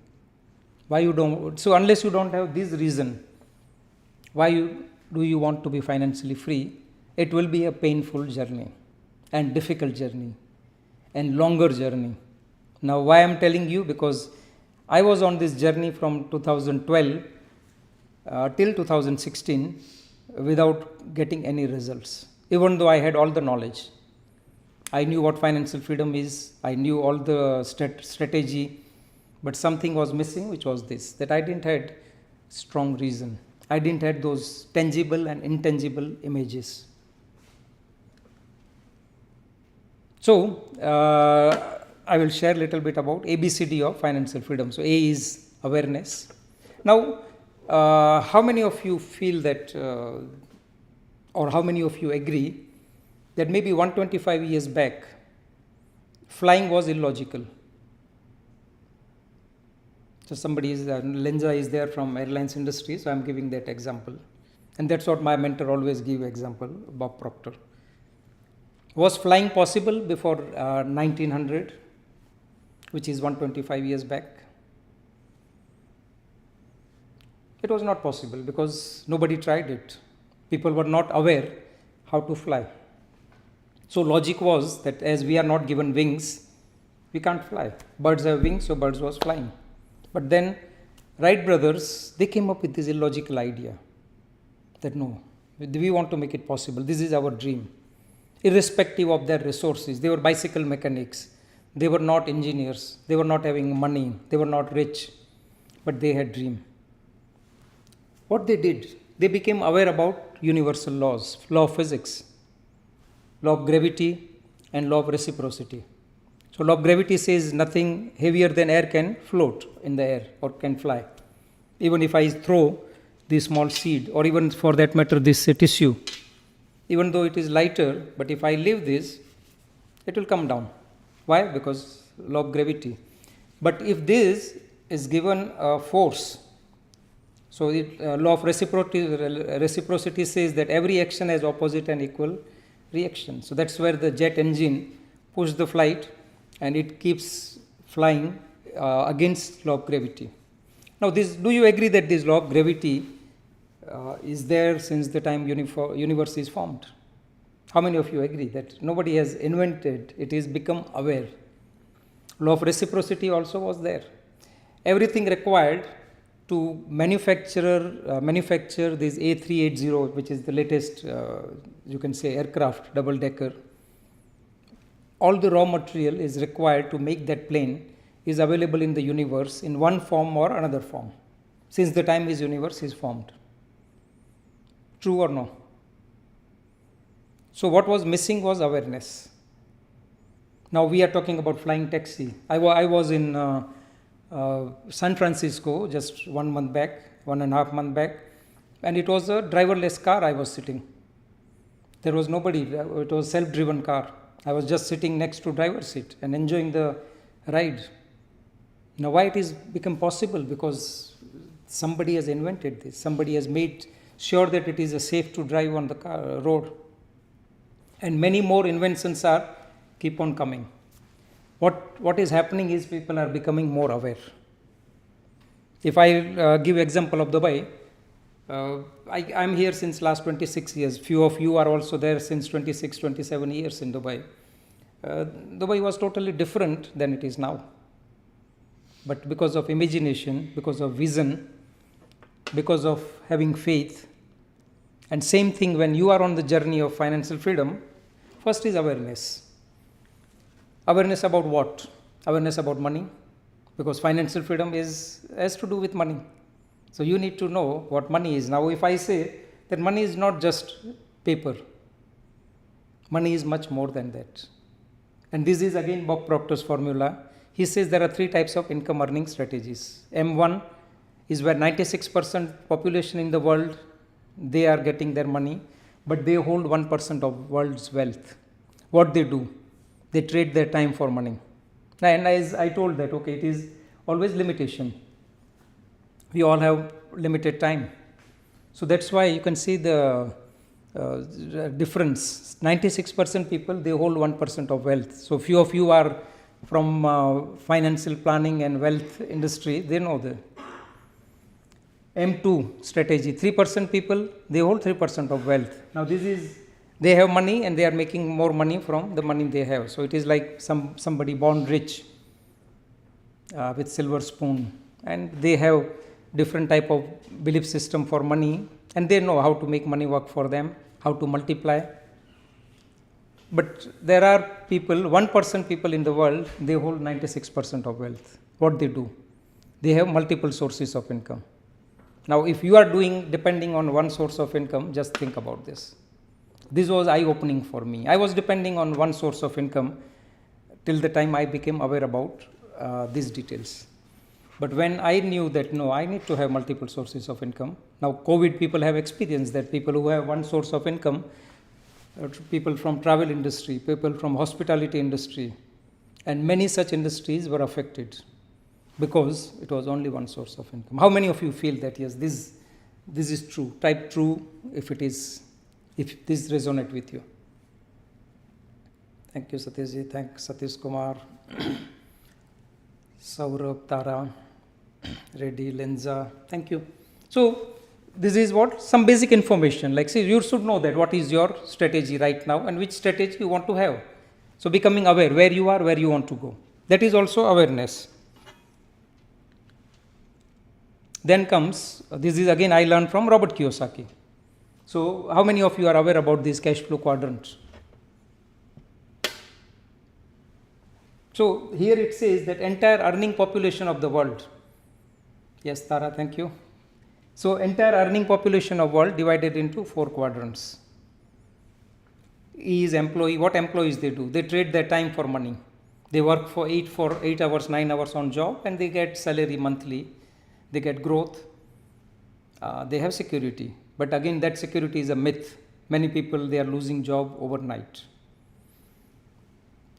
Why you don't? So unless you don't have this reason, why do you want to be financially free? It will be a painful journey and difficult journey and longer journey. Now why I am telling you? Because I was on this journey from 2012 till 2016 without getting any results, even though I had all the knowledge. I knew what financial freedom is, I knew all the strategy, but something was missing, which was this, that I didn't have strong reason. I didn't have those tangible and intangible images. So I will share a little bit about ABCD of financial freedom. So A is awareness. Now, how many of you feel that, or how many of you agree that maybe 125 years back, flying was illogical? So somebody is, Lenza is there from airlines industry, so I am giving that example. And that's what my mentor always give example, Bob Proctor. Was flying possible before 1900, which is 125 years back? It was not possible because nobody tried it. People were not aware how to fly. So logic was that as we are not given wings, we can't fly. Birds have wings, so birds was flying. But then Wright brothers, they came up with this illogical idea that no, we want to make it possible. This is our dream. Irrespective of their resources, they were bicycle mechanics. They were not engineers. They were not having money. They were not rich, but they had dream. What they did, they became aware about universal laws, law of physics, law of gravity, and law of reciprocity. So law of gravity says nothing heavier than air can float in the air or can fly. Even if I throw this small seed, or even for that matter this tissue, even though it is lighter, but if I leave this, it will come down. Why? Because law of gravity. But if this is given a force, so law of reciprocity says that every action has opposite and equal reaction. So that's where the jet engine pushes the flight and it keeps flying against law of gravity. Now do you agree that this law of gravity is there since the time universe is formed? How many of you agree that nobody has invented, it is become aware? Law of reciprocity also was there. Everything required to manufacture this A380, which is the latest, you can say, aircraft, double decker. All the raw material is required to make that plane is available in the universe in one form or another form, since the time this universe is formed. True or no? So what was missing was awareness. Now we are talking about flying taxi. I was in San Francisco just 1 month back, 1.5 months back, and it was a driverless car I was sitting. There was nobody, it was self-driven car. I was just sitting next to driver's seat and enjoying the ride. Now why it is become possible? Because somebody has invented this. Somebody has made sure that it is safe to drive on the road. And many more inventions keep on coming. What is happening is people are becoming more aware. If I give example of Dubai, I'm here since last 26 years. Few of you are also there since 26, 27 years in Dubai. Dubai was totally different than it is now. But because of imagination, because of vision, because of having faith, and same thing when you are on the journey of financial freedom, first is awareness. Awareness about what? Awareness about money, because financial freedom has to do with money. So you need to know what money is. Now if I say that money is not just paper, money is much more than that. And this is again Bob Proctor's formula. He says there are 3 types of income earning strategies. M1 is where 96% population in the world, they are getting their money, but they hold 1% of world's wealth. What they do? They trade their time for money. And as I told that, okay, it is always limitation. We all have limited time. So that's why you can see the difference. 96% people, they hold 1% of wealth. So few of you are from financial planning and wealth industry, they know that. M2 strategy, 3% people, they hold 3% of wealth. Now this is, they have money and they are making more money from the money they have. So it is like somebody born rich with silver spoon, and they have different type of belief system for money, and they know how to make money work for them, how to multiply. But there are people, 1% people in the world, they hold 96% of wealth. What they do? They have multiple sources of income. Now, if you are depending on one source of income, just think about this. This was eye-opening for me. I was depending on one source of income till the time I became aware about these details. But when I knew that, no, I need to have multiple sources of income. Now, COVID people have experienced that. People who have one source of income, people from travel industry, people from hospitality industry, and many such industries were affected because it was only one source of income. How many of you feel that, yes, this is true? Type true if this resonates with you. Thank you, Satishji. Thanks, Satish Kumar, Saurabh, Tara, Reddy, Lenza. Thank you. So this is what? Some basic information. Like, see, you should know that what is your strategy right now and which strategy you want to have. So becoming aware where you are, where you want to go. That is also awareness. Then comes, this is again I learned from Robert Kiyosaki. So how many of you are aware about these cash flow quadrants? So here it says that entire earning population of the world. Yes, Tara, thank you. So entire earning population of world divided into 4 quadrants. E is employee. What employees they do? They trade their time for money. They work for 8 hours, 9 hours on job, and they get salary monthly. They get growth. They have security. But again, that security is a myth. Many people, they are losing job overnight.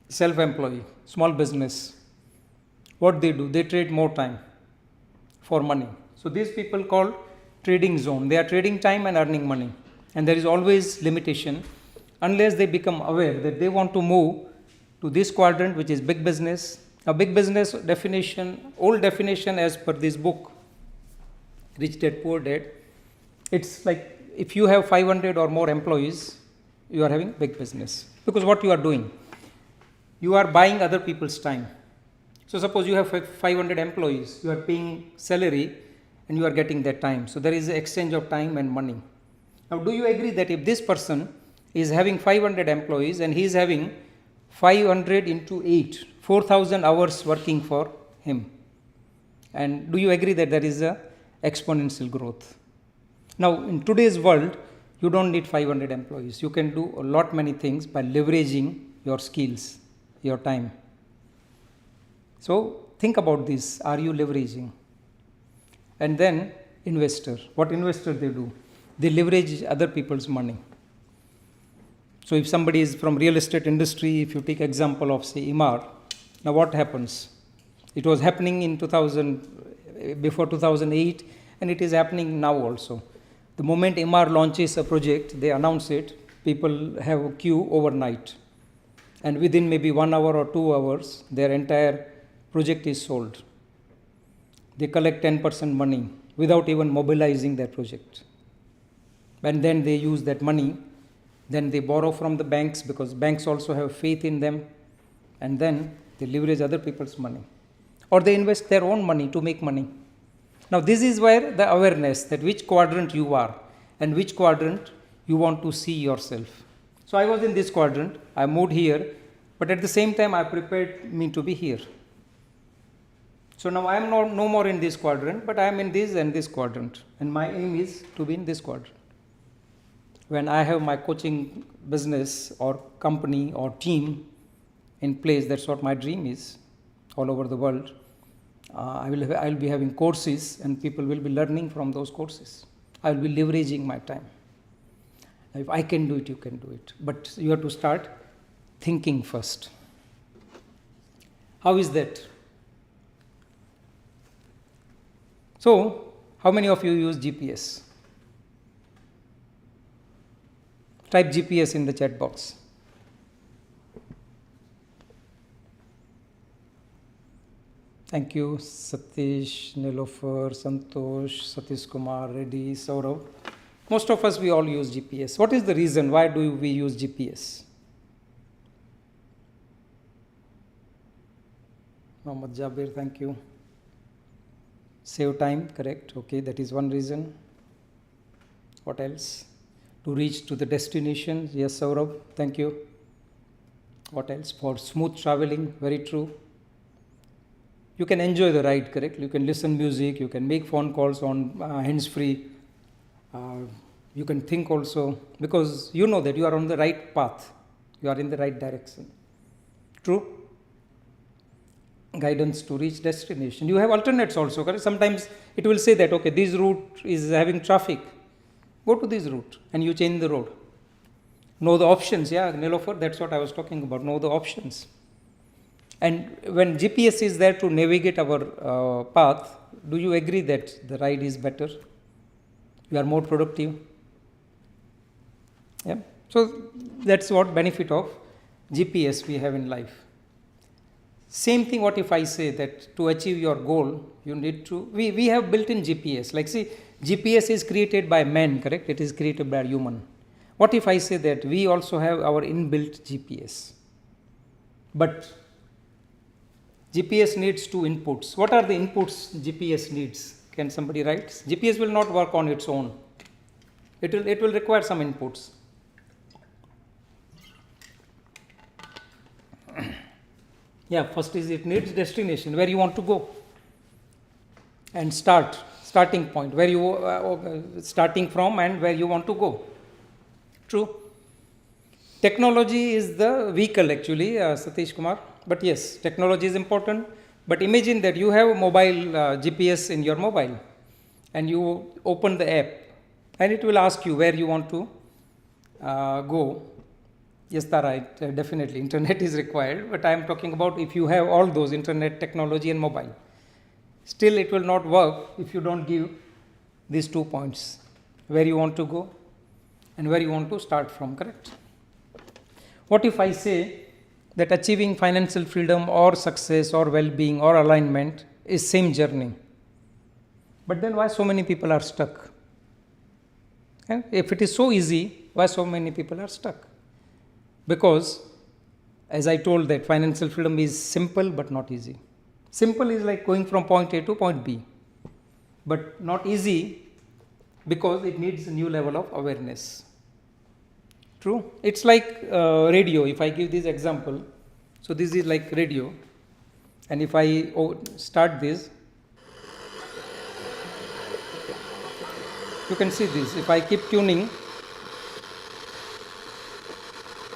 Self-employee, small business. What they do? They trade more time for money. So these people called trading zone. They are trading time and earning money. And there is always limitation unless they become aware that they want to move to this quadrant, which is big business. A big business definition, old definition as per this book, Rich Dad Poor Dad, it's like if you have 500 or more employees, you are having big business. Because what you are doing? You are buying other people's time. So suppose you have 500 employees, you are paying salary and you are getting their time. So there is an exchange of time and money. Now do you agree that if this person is having 500 employees and he is having 500 into 8, 4,000 hours working for him, and do you agree that there is a exponential growth? Now in today's world, You don't need 500 employees. You can do a lot many things by leveraging your skills, your time. So think about this. Are you leveraging? And then investor. What investor they do? They leverage other people's money. So if somebody is from real estate industry, if you take example of say Emaar, now what happens? It was happening in before 2008, and it is happening now also. The moment Emaar launches a project, they announce it, people have a queue overnight. And within maybe 1 hour or 2 hours, their entire project is sold. They collect 10% money without even mobilizing their project. And then they use that money. Then they borrow from the banks because banks also have faith in them. And then they leverage other people's money. Or they invest their own money to make money. Now this is where the awareness that which quadrant you are and which quadrant you want to see yourself. So I was in this quadrant, I moved here, but at the same time I prepared me to be here. So now I am no more in this quadrant, but I am in this and this quadrant, and my aim is to be in this quadrant. When I have my coaching business or company or team in place, that's what my dream is all over the world. I will be having courses, and people will be learning from those courses. I will be leveraging my time. If I can do it, you can do it. But you have to start thinking first. How is that? So, how many of you use GPS? Type GPS in the chat box. Thank you, Satish, Nilofer, Santosh, Satish Kumar, Reddy, Saurabh. Most of us, we all use GPS. What is the reason? Why do we use GPS? Mohammad Jabir, thank you. Save time, correct. Okay, that is one reason. What else? To reach to the destination. Yes, Saurabh, thank you. What else? For smooth traveling, very true. You can enjoy the ride, correct? You can listen music, you can make phone calls on hands-free. You can think also, because you know that you are on the right path. You are in the right direction. True? Guidance to reach destination. You have alternates also, correct? Sometimes it will say that, okay, this route is having traffic. Go to this route and you change the road. Know the options, yeah, Nilofer, that's what I was talking about. Know the options. And when GPS is there to navigate our path, do you agree that the ride is better? You are more productive? Yeah. So that's what benefit of GPS we have in life. Same thing, what if I say that to achieve your goal, you need to, we have built in GPS. Like see, GPS is created by man, correct? It is created by a human. What if I say that we also have our inbuilt GPS? But GPS needs 2 inputs. What are the inputs GPS needs? Can somebody write? GPS will not work on its own. It will require some inputs. Yeah, first is it needs destination, where you want to go. And starting point, where you starting from and where you want to go. True. Technology is the vehicle actually, Satish Kumar. But yes, technology is important. But imagine that you have a mobile GPS in your mobile and you open the app and it will ask you where you want to go. Yes, Tara, definitely internet is required. But I am talking about if you have all those internet, technology and mobile. Still it will not work if you don't give these 2 points. Where you want to go and where you want to start from, correct? What if I say that achieving financial freedom or success or well-being or alignment is same journey? But then why so many people are stuck? And if it is so easy, why so many people are stuck? Because as I told that financial freedom is simple but not easy. Simple is like going from point A to point B, but not easy because it needs a new level of awareness. True. It's like radio. If I give this example, so this is like radio, and if I start this, you can see this. If I keep tuning,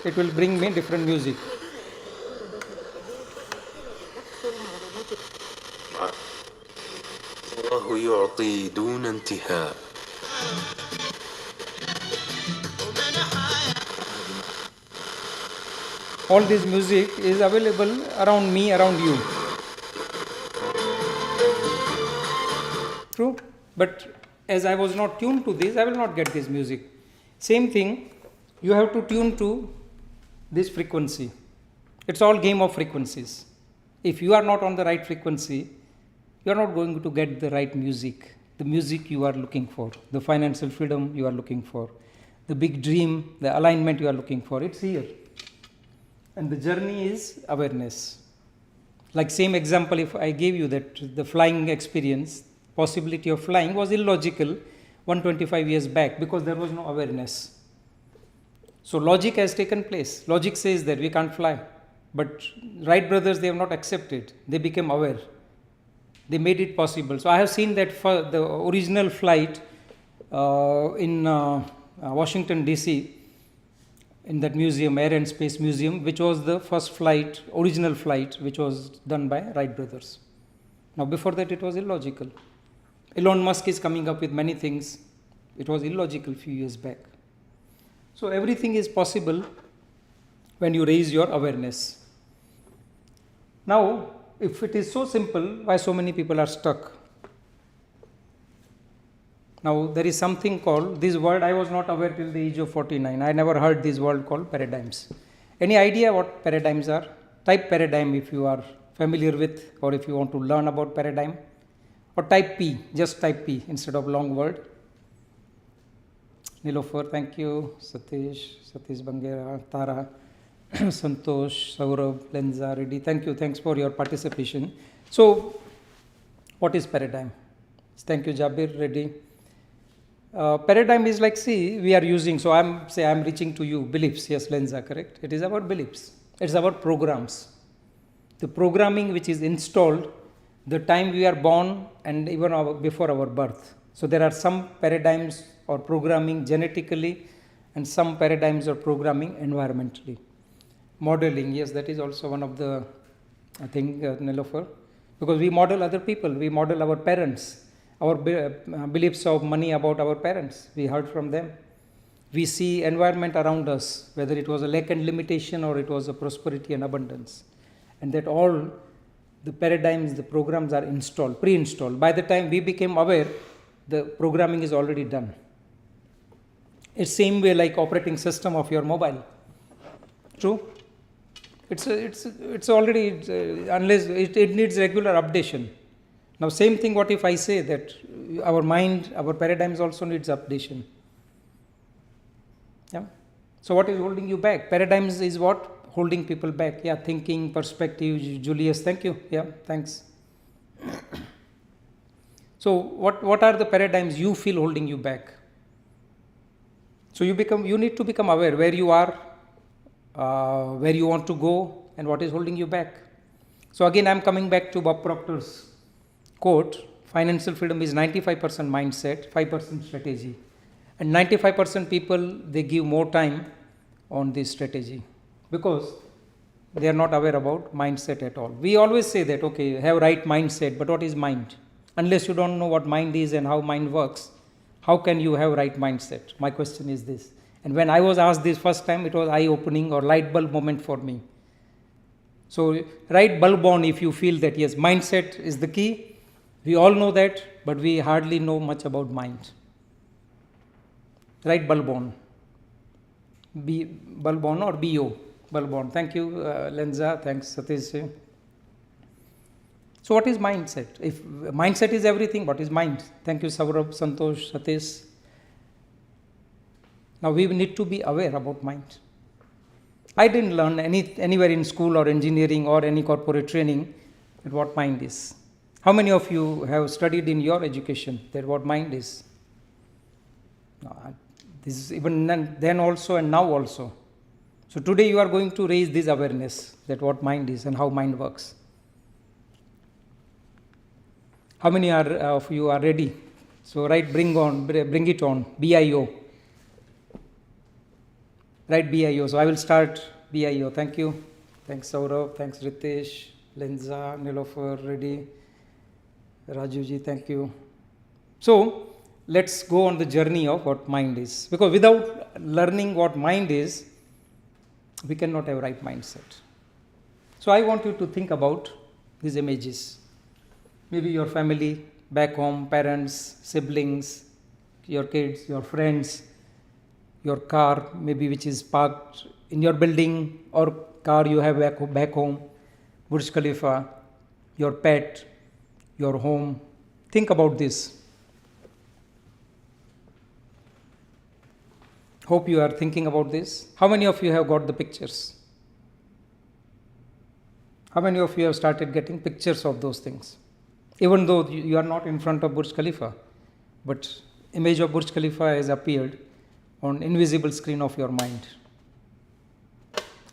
it will bring me different music. الله يعطي دون انتهاء. All this music is available around me, around you. True? But as I was not tuned to this, I will not get this music. Same thing, you have to tune to this frequency. It's all game of frequencies. If you are not on the right frequency, you are not going to get the right music, the music you are looking for, the financial freedom you are looking for, the big dream, the alignment you are looking for. It's here. And the journey is awareness. Like same example, if I gave you that the flying experience, possibility of flying was illogical 125 years back because there was no awareness. So logic has taken place. Logic says that we can't fly. But Wright brothers, they have not accepted. They became aware. They made it possible. So I have seen that for the original flight in Washington DC, in that museum, Air and Space Museum, which was the first flight, original flight, which was done by Wright brothers. Now before that it was illogical. Elon Musk is coming up with many things. It was illogical few years back. So everything is possible when you raise your awareness. Now, if it is so simple, why so many people are stuck? Now, there is something called, this word I was not aware till the age of 49. I never heard this word called paradigms. Any idea what paradigms are? Type paradigm if you are familiar with or if you want to learn about paradigm. Or type P, just type P instead of long word. Nilofer, thank you. Satish Bangera, Tara, Santosh, Saurabh, Lenza, Reddy, thank you. Thanks for your participation. So, what is paradigm? Thank you, Jabir, Reddy. Paradigm is like, see, we are using, so I'm reaching to you, beliefs. Yes, Lenza, correct. It is about beliefs. It's about programs. The programming which is installed the time we are born and even before our birth. So there are some paradigms or programming genetically and some paradigms or programming environmentally. Modeling, yes, that is also one of the thing, Nilofer, because we model other people, we model our parents, our beliefs of money about our parents, we heard from them. We see environment around us, whether it was a lack and limitation or it was a prosperity and abundance. And that all the paradigms, the programs are installed, pre-installed. By the time we became aware, the programming is already done. It's same way like operating system of your mobile. True? It's already, unless it needs regular updation. Now same thing, what if I say that our mind, our paradigms also needs updation. Yeah. So what is holding you back? Paradigms is what? Holding people back. Yeah, thinking, perspective, Julius, thank you. Yeah, thanks. So what are the paradigms you feel holding you back? So you need to become aware where you are, where you want to go, and what is holding you back. So again, I'm coming back to Bob Proctor's quote, financial freedom is 95% mindset, 5% strategy. And 95% people, they give more time on this strategy because they are not aware about mindset at all. We always say that, okay, have right mindset, but what is mind? Unless you don't know what mind is and how mind works, how can you have right mindset? My question is this. And when I was asked this first time, it was eye-opening or light bulb moment for me. So right bulb on if you feel that yes, mindset is the key. We all know that, but we hardly know much about mind. Right bulb on. Bulb on or BO. Bulb on. Thank you, Lenza. Thanks, Satish. So what is mindset? If mindset is everything, what is mind? Thank you, Saurabh, Santosh, Satish. Now we need to be aware about mind. I didn't learn anywhere in school or engineering or any corporate training that what mind is. How many of you have studied in your education that what mind is? This is even then also and now also. So today you are going to raise this awareness that what mind is and how mind works. How many of you are ready? So bring it on, BIO. Write 𝐵IO. So I will start 𝐵IO. Thank you. Thanks Saurabh. Thanks Ritesh, Lenza, Nilofer, Reddy, Rajuji. Thank you. So let's go on the journey of what mind is. Because without learning what mind is, we cannot have right mindset. So I want you to think about these images. Maybe your family, back home, parents, siblings, your kids, your friends, your car, maybe which is parked in your building, or car you have back home, Burj Khalifa, your pet, your home. Think about this. Hope you are thinking about this. How many of you have got the pictures? How many of you have started getting pictures of those things? Even though you are not in front of Burj Khalifa, but image of Burj Khalifa has appeared on invisible screen of your mind.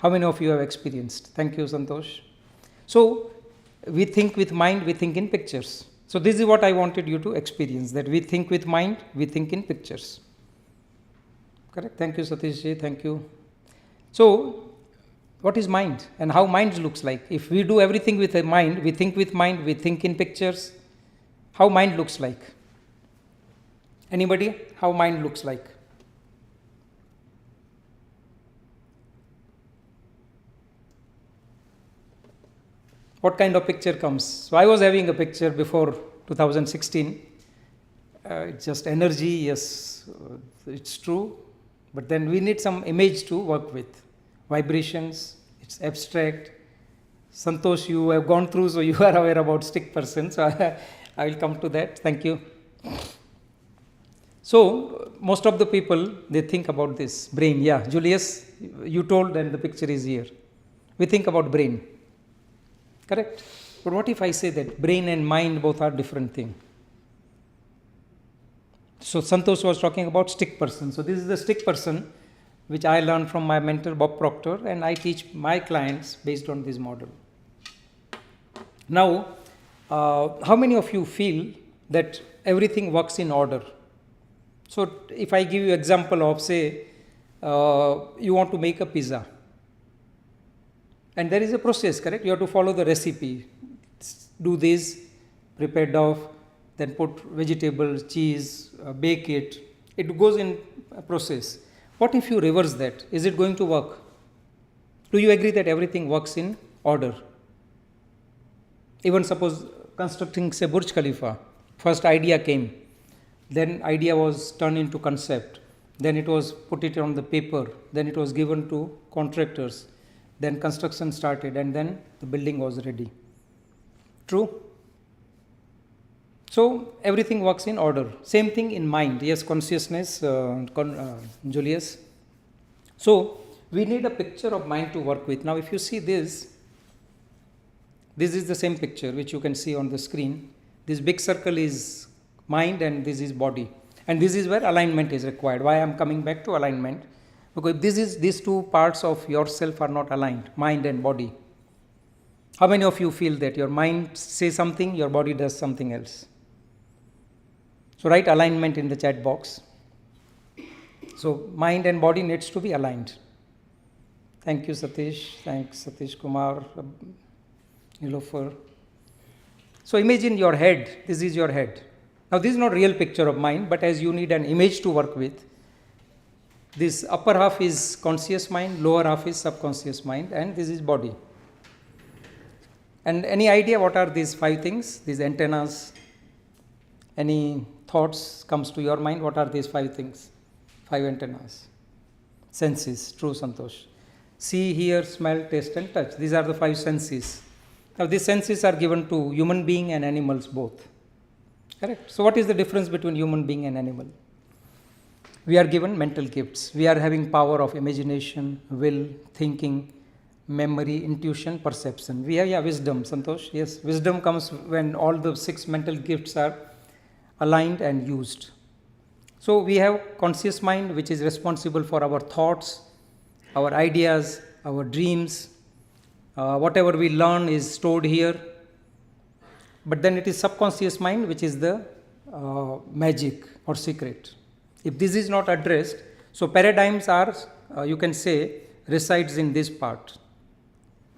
How many of you have experienced? Thank you, Santosh. So we think with mind, we think in pictures. So this is what I wanted you to experience, that we think with mind, we think in pictures. Correct? Thank you, Satish ji. Thank you. So what is mind and how mind looks like? If we do everything with a mind, we think with mind, we think in pictures, how mind looks like? Anybody? How mind looks like? What kind of picture comes? So I was having a picture before 2016. It's just energy, yes, it's true. But then we need some image to work with. Vibrations, it's abstract. Santosh, you have gone through, so you are aware about stick person. So I will come to that. Thank you. So most of the people, they think about this brain. Yeah, Julius, you told, and the picture is here. We think about brain. Correct? But what if I say that brain and mind both are different things? So Santosh was talking about stick person. So this is the stick person which I learned from my mentor Bob Proctor, and I teach my clients based on this model. Now, how many of you feel that everything works in order? So if I give you example of, say, you want to make a pizza, and there is a process, correct? You have to follow the recipe. Do this, prepare dough, then put vegetables, cheese, bake it. It goes in a process. What if you reverse that? Is it going to work? Do you agree that everything works in order? Even suppose constructing, say, Burj Khalifa, first idea came, then idea was turned into concept, then it was put it on the paper, then it was given to contractors, then construction started, and then the building was ready. True? So everything works in order. Same thing in mind. Yes, consciousness, Julius. So we need a picture of mind to work with. Now if you see this is the same picture which you can see on the screen. This big circle is mind and this is body. And this is where alignment is required. Why I am coming back to alignment? Because these two parts of yourself are not aligned, mind and body. How many of you feel that your mind says something, your body does something else? So write alignment in the chat box. So mind and body needs to be aligned. Thank you, Satish. Thanks, Satish Kumar, Nilofer. So imagine your head. This is your head. Now this is not real picture of mind, but as you need an image to work with, this upper half is conscious mind, lower half is subconscious mind, and this is body. And any idea what are these 5 things? These antennas. Any thoughts comes to your mind? What are these 5 things? 5 antennas. Senses. True, Santosh. See, hear, smell, taste and touch. These are the 5 senses. Now these senses are given to human being and animals both. Correct? So what is the difference between human being and animal? We are given mental gifts. We are having power of imagination, will, thinking, memory, intuition, perception. We have wisdom, Santosh. Yes, wisdom comes when all the 6 mental gifts are aligned and used. So we have conscious mind, which is responsible for our thoughts, our ideas, our dreams. Whatever we learn is stored here. But then it is subconscious mind, which is the magic or secret. If this is not addressed, so paradigms are you can say, resides in this part.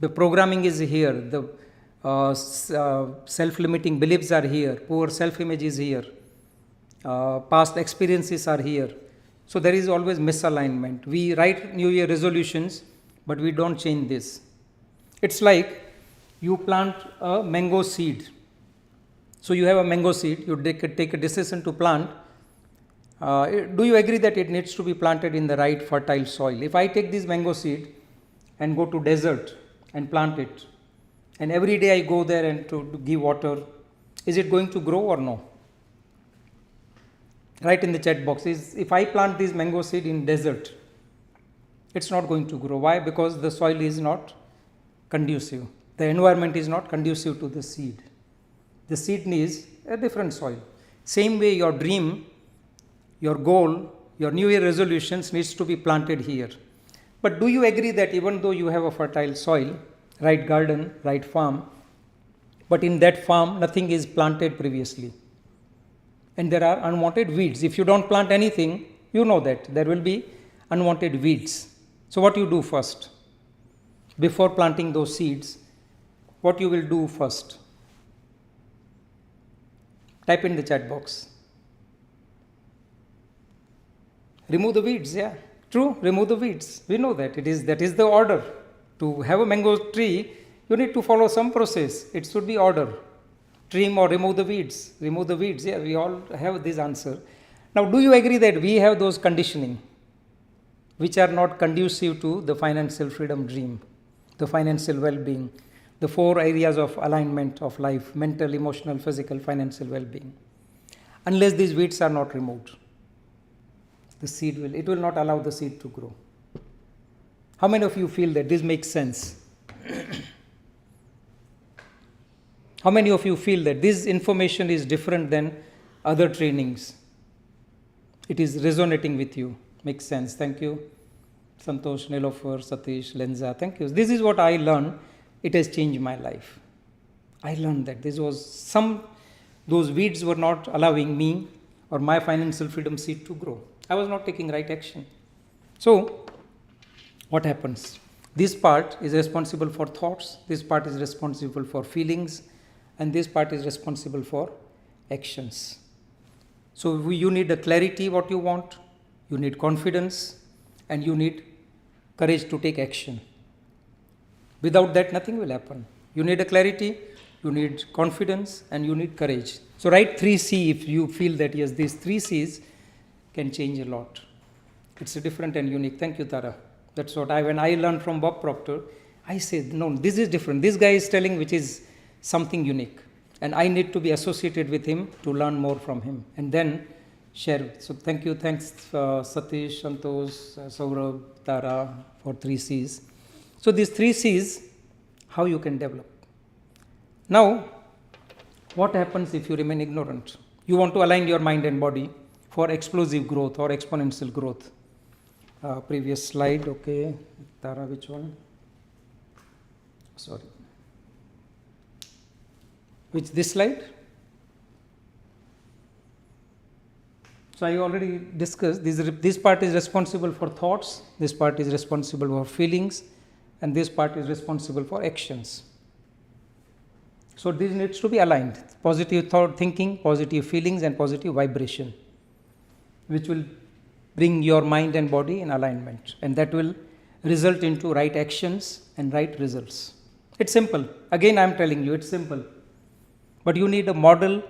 The programming is here, the self-limiting beliefs are here, poor self-image is here, past experiences are here. So there is always misalignment. We write New Year resolutions, but we don't change this. It's like you plant a mango seed. So you have a mango seed, you take a decision to plant. Do you agree that it needs to be planted in the right fertile soil? If I take this mango seed and go to desert and plant it, and every day I go there and to give water, is it going to grow or no? Write in the chat box, if I plant this mango seed in desert, it's not going to grow. Why? Because the soil is not conducive. The environment is not conducive to the seed. The seed needs a different soil. Same way your dream, your goal, your New Year resolutions needs to be planted here. But do you agree that even though you have a fertile soil, right garden, right farm, but in that farm nothing is planted previously, and there are unwanted weeds? If you don't plant anything, you know that there will be unwanted weeds. So what you do first? Before planting those seeds, what you will do first? Type in the chat box. Remove the weeds, yeah. True, remove the weeds. We know that. That is the order. To have a mango tree, you need to follow some process. It should be order. Trim or remove the weeds. Remove the weeds, yeah, we all have this answer. Now, do you agree that we have those conditioning which are not conducive to the financial freedom dream, the financial well-being, the 4 areas of alignment of life: mental, emotional, physical, financial well-being? Unless these weeds are not removed, it will not allow the seed to grow. How many of you feel that this makes sense? How many of you feel that this information is different than other trainings? It is resonating with you, makes sense. Thank you. Santosh, Nilofer, Satish, Lenza, thank you. This is what I learned. It has changed my life. I learned that those weeds were not allowing me or my financial freedom seed to grow. I was not taking right action. So, what happens? This part is responsible for thoughts, this part is responsible for feelings, and this part is responsible for actions. So, you need a clarity what you want, you need confidence, and you need courage to take action. Without that, nothing will happen. You need a clarity, you need confidence, and you need courage. So, write 3C if you feel that yes, these 3 C's can change a lot. It's a different and unique. Thank you, Tara. That's what when I learned from Bob Proctor, I said, no, this is different. This guy is telling which is something unique. And I need to be associated with him to learn more from him and then share it. So thank you. Thanks, Satish, Santosh, Saurabh, Tara for 3 C's. So these 3 C's, how you can develop. Now, what happens if you remain ignorant? You want to align your mind and body for explosive growth or exponential growth. Previous slide, okay. Tara, which one? Sorry. This slide? So I already discussed, this part is responsible for thoughts, this part is responsible for feelings, and this part is responsible for actions. So this needs to be aligned. Positive thought thinking, positive feelings, and positive vibration, which will bring your mind and body in alignment, and that will result into right actions and right results. It's simple. Again, I am telling you, it's simple. But you need a model,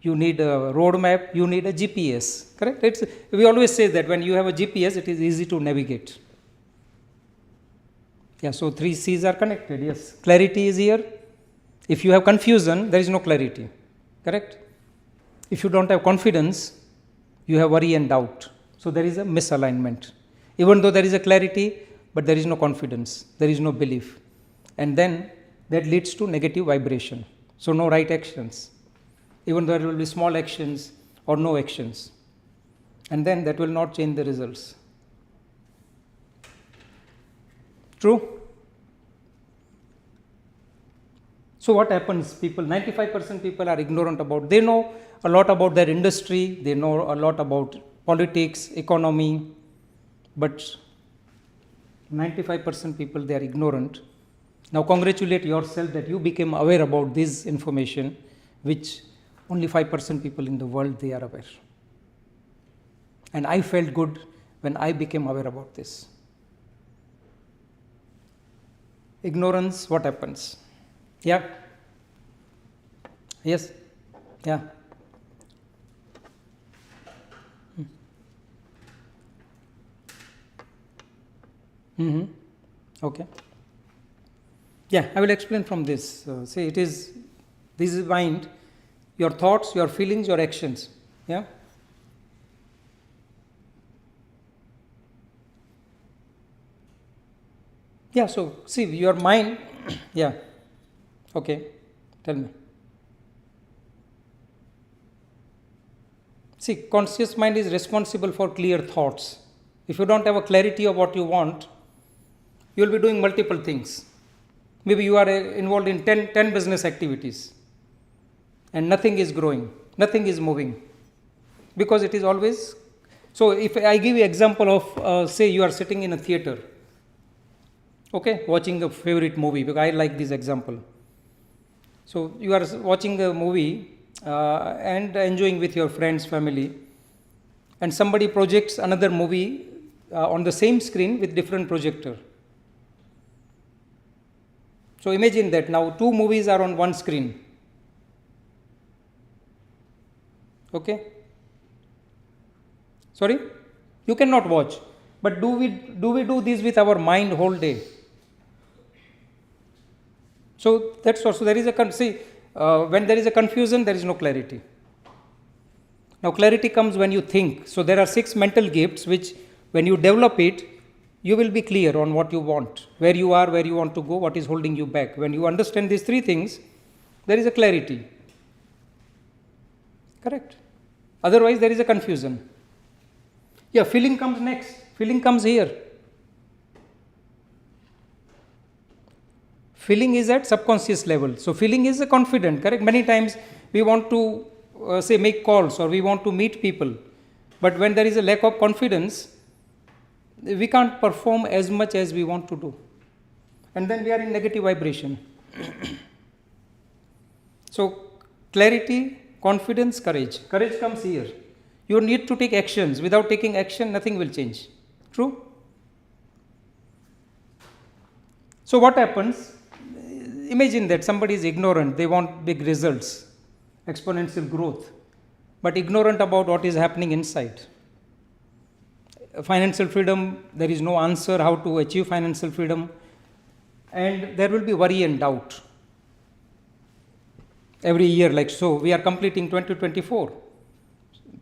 you need a roadmap, you need a GPS, correct? We always say that when you have a GPS, it is easy to navigate. Yeah, so 3 C's are connected, yes. Clarity is here. If you have confusion, there is no clarity, correct? If you don't have confidence, you have worry and doubt. So there is a misalignment. Even though there is a clarity, but there is no confidence, there is no belief. And then that leads to negative vibration. So no right actions. Even though there will be small actions or no actions. And then that will not change the results. True? So what happens? 95% people are ignorant about, they know a lot about their industry, they know a lot about politics, economy, but 95% people, they are ignorant. Now congratulate yourself that you became aware about this information, which only 5% people in the world, they are aware. And I felt good when I became aware about this. Ignorance, what happens? Yeah? Yes? Yeah? Okay. Yeah, I will explain from this. See, this is mind, your thoughts, your feelings, your actions. Yeah? Yeah, so see, your mind, yeah. Okay, tell me. See, conscious mind is responsible for clear thoughts. If you don't have a clarity of what you want, you will be doing multiple things. Maybe you are involved in 10 business activities and nothing is growing, nothing is moving, because it is always. So if I give you example of, say you are sitting in a theater, okay, watching a favorite movie, because I like this example. So you are watching a movie and enjoying with your friends, family, and somebody projects another movie on the same screen with different projector. So imagine that now 2 movies are on one screen. Okay? Sorry? You cannot watch. But do we do this with our mind whole day? So that's also, there is when there is a confusion, there is no clarity. Now clarity comes when you think. So there are 6 mental gifts which when you develop it, you will be clear on what you want, where you are, where you want to go, what is holding you back. When you understand these 3 things, there is a clarity. Correct? Otherwise, there is a confusion. Yeah, feeling comes next. Feeling comes here. Feeling is at subconscious level. So feeling is a confident, correct? Many times we want to say make calls or we want to meet people. But when there is a lack of confidence, we can't perform as much as we want to do. And then we are in negative vibration. So clarity, confidence, courage. Courage comes here. You need to take actions. Without taking action, nothing will change. True? So what happens? Imagine that somebody is ignorant. They want big results, exponential growth, but ignorant about what is happening inside. Financial freedom, there is no answer how to achieve financial freedom, and there will be worry and doubt every year. Like so, we are completing 2024.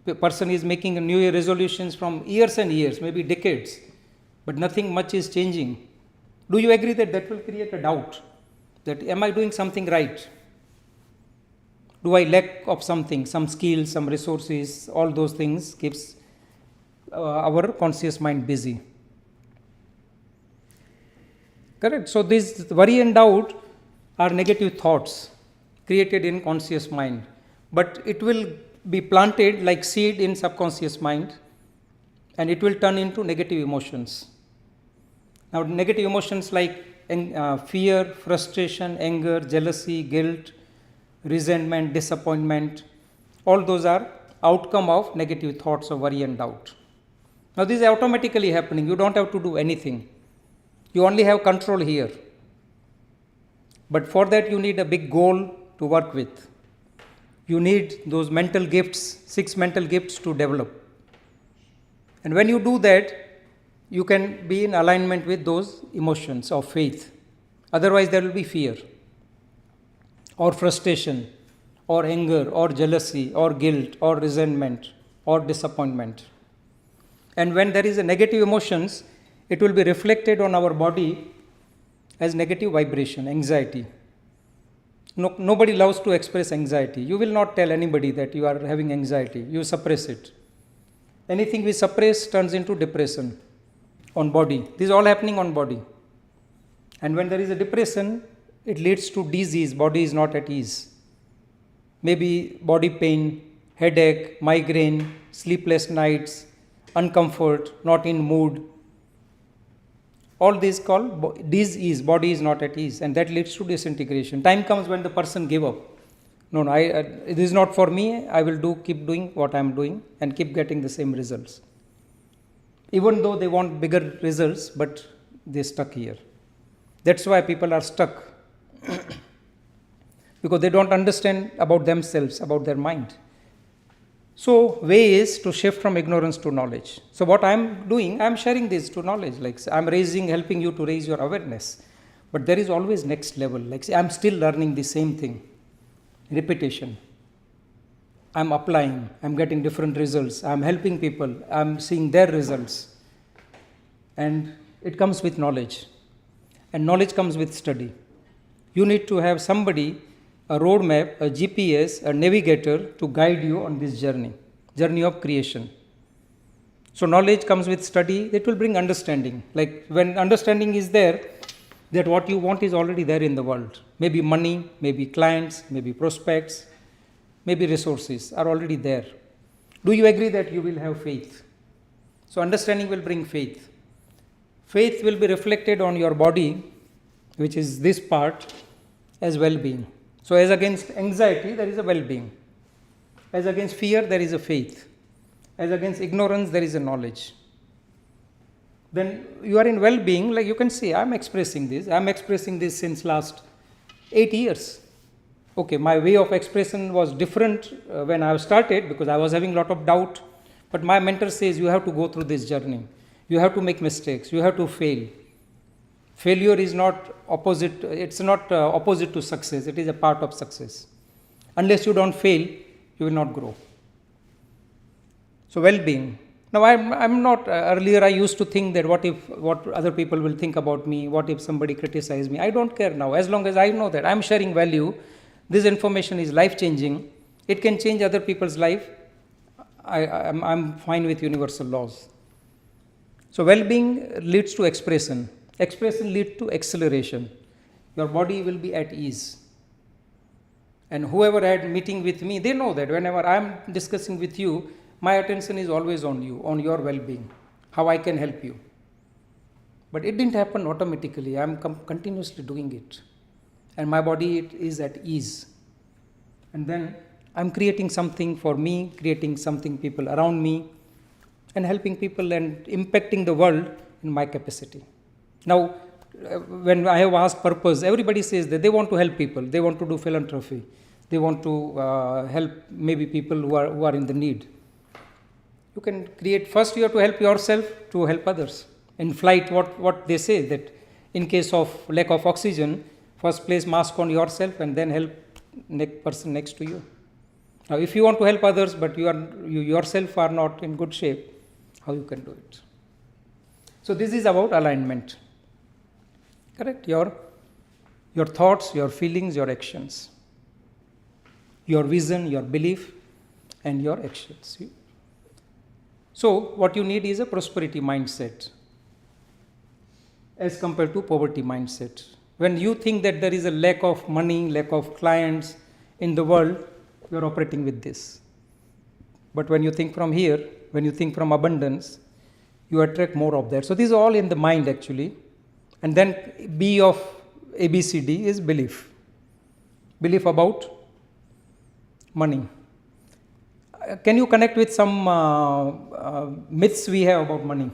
The person is making a new year resolutions from years and years, maybe decades, but nothing much is changing. Do you agree that will create a doubt? That am I doing something right? Do I lack of something, some skills, some resources? All those things keeps our conscious mind busy. Correct? So this worry and doubt are negative thoughts created in conscious mind, but it will be planted like seed in subconscious mind and it will turn into negative emotions. Now negative emotions like fear, frustration, anger, jealousy, guilt, resentment, disappointment, all those are outcome of negative thoughts of worry and doubt. Now this is automatically happening. You don't have to do anything. You only have control here. But for that you need a big goal to work with. You need those mental gifts, 6 mental gifts to develop. And when you do that, you can be in alignment with those emotions of faith. Otherwise there will be fear or frustration or anger or jealousy or guilt or resentment or disappointment. And when there is a negative emotions, it will be reflected on our body as negative vibration, anxiety. Nobody loves to express anxiety. You will not tell anybody that you are having anxiety. You suppress it. Anything we suppress turns into depression on body. This is all happening on body. And when there is a depression, it leads to disease. Body is not at ease. Maybe body pain, headache, migraine, sleepless nights, uncomfort, not in mood. All these called dis-ease, body is not at ease, and that leads to disintegration. Time comes when the person give up. No, this is not for me, I will keep doing what I am doing and keep getting the same results. Even though they want bigger results, but they stuck here. That's why people are stuck. Because they don't understand about themselves, about their mind. So, way is to shift from ignorance to knowledge. So, what I am doing, I am sharing this to knowledge. Like I am helping you to raise your awareness. But there is always next level. Like I am still learning the same thing. Repetition. I am applying. I am getting different results. I am helping people. I am seeing their results. And it comes with knowledge. And knowledge comes with study. You need to have somebody, a roadmap, a GPS, a navigator to guide you on this journey of creation. So knowledge comes with study, it will bring understanding. Like when understanding is there, that what you want is already there in the world. Maybe money, maybe clients, maybe prospects, maybe resources are already there. Do you agree that you will have faith? So understanding will bring faith. Faith will be reflected on your body, which is this part, as well-being. So as against anxiety, there is a well-being. As against fear, there is a faith. As against ignorance, there is a knowledge. Then you are in well-being, like you can see, I am expressing this since last 8 years. Okay, my way of expression was different when I started because I was having a lot of doubt. But my mentor says you have to go through this journey. You have to make mistakes. You have to fail. Failure is not opposite. It's not opposite to success. It is a part of success. Unless you don't fail, you will not grow. So well-being. Now I'm not. Earlier I used to think that what other people will think about me. What if somebody criticizes me? I don't care now. As long as I know that I'm sharing value, this information is life-changing. It can change other people's life. I'm fine with universal laws. So well-being leads to expression. Expression leads to acceleration. Your body will be at ease. And whoever had meeting with me, they know that whenever I am discussing with you, my attention is always on you, on your well-being, how I can help you. But it didn't happen automatically. I am continuously doing it. And my body is at ease. And then I am creating something for me, creating something people around me, and helping people and impacting the world in my capacity. Now, when I have asked purpose, everybody says that they want to help people. They want to do philanthropy. They want to help maybe people who are in the need. You can create, first you have to help yourself to help others. In flight, what they say that in case of lack of oxygen, first place mask on yourself and then help person next to you. Now, if you want to help others but you yourself are not in good shape, how you can do it? So this is about alignment. Correct? Your thoughts, your feelings, your actions, your vision, your belief, and your actions. So what you need is a prosperity mindset as compared to poverty mindset. When you think that there is a lack of money, lack of clients in the world, you are operating with this. But when you think from here, when you think from abundance, you attract more of that. So this is all in the mind actually. And then B of ABCD is belief. Belief about money. Can you connect with some myths we have about money?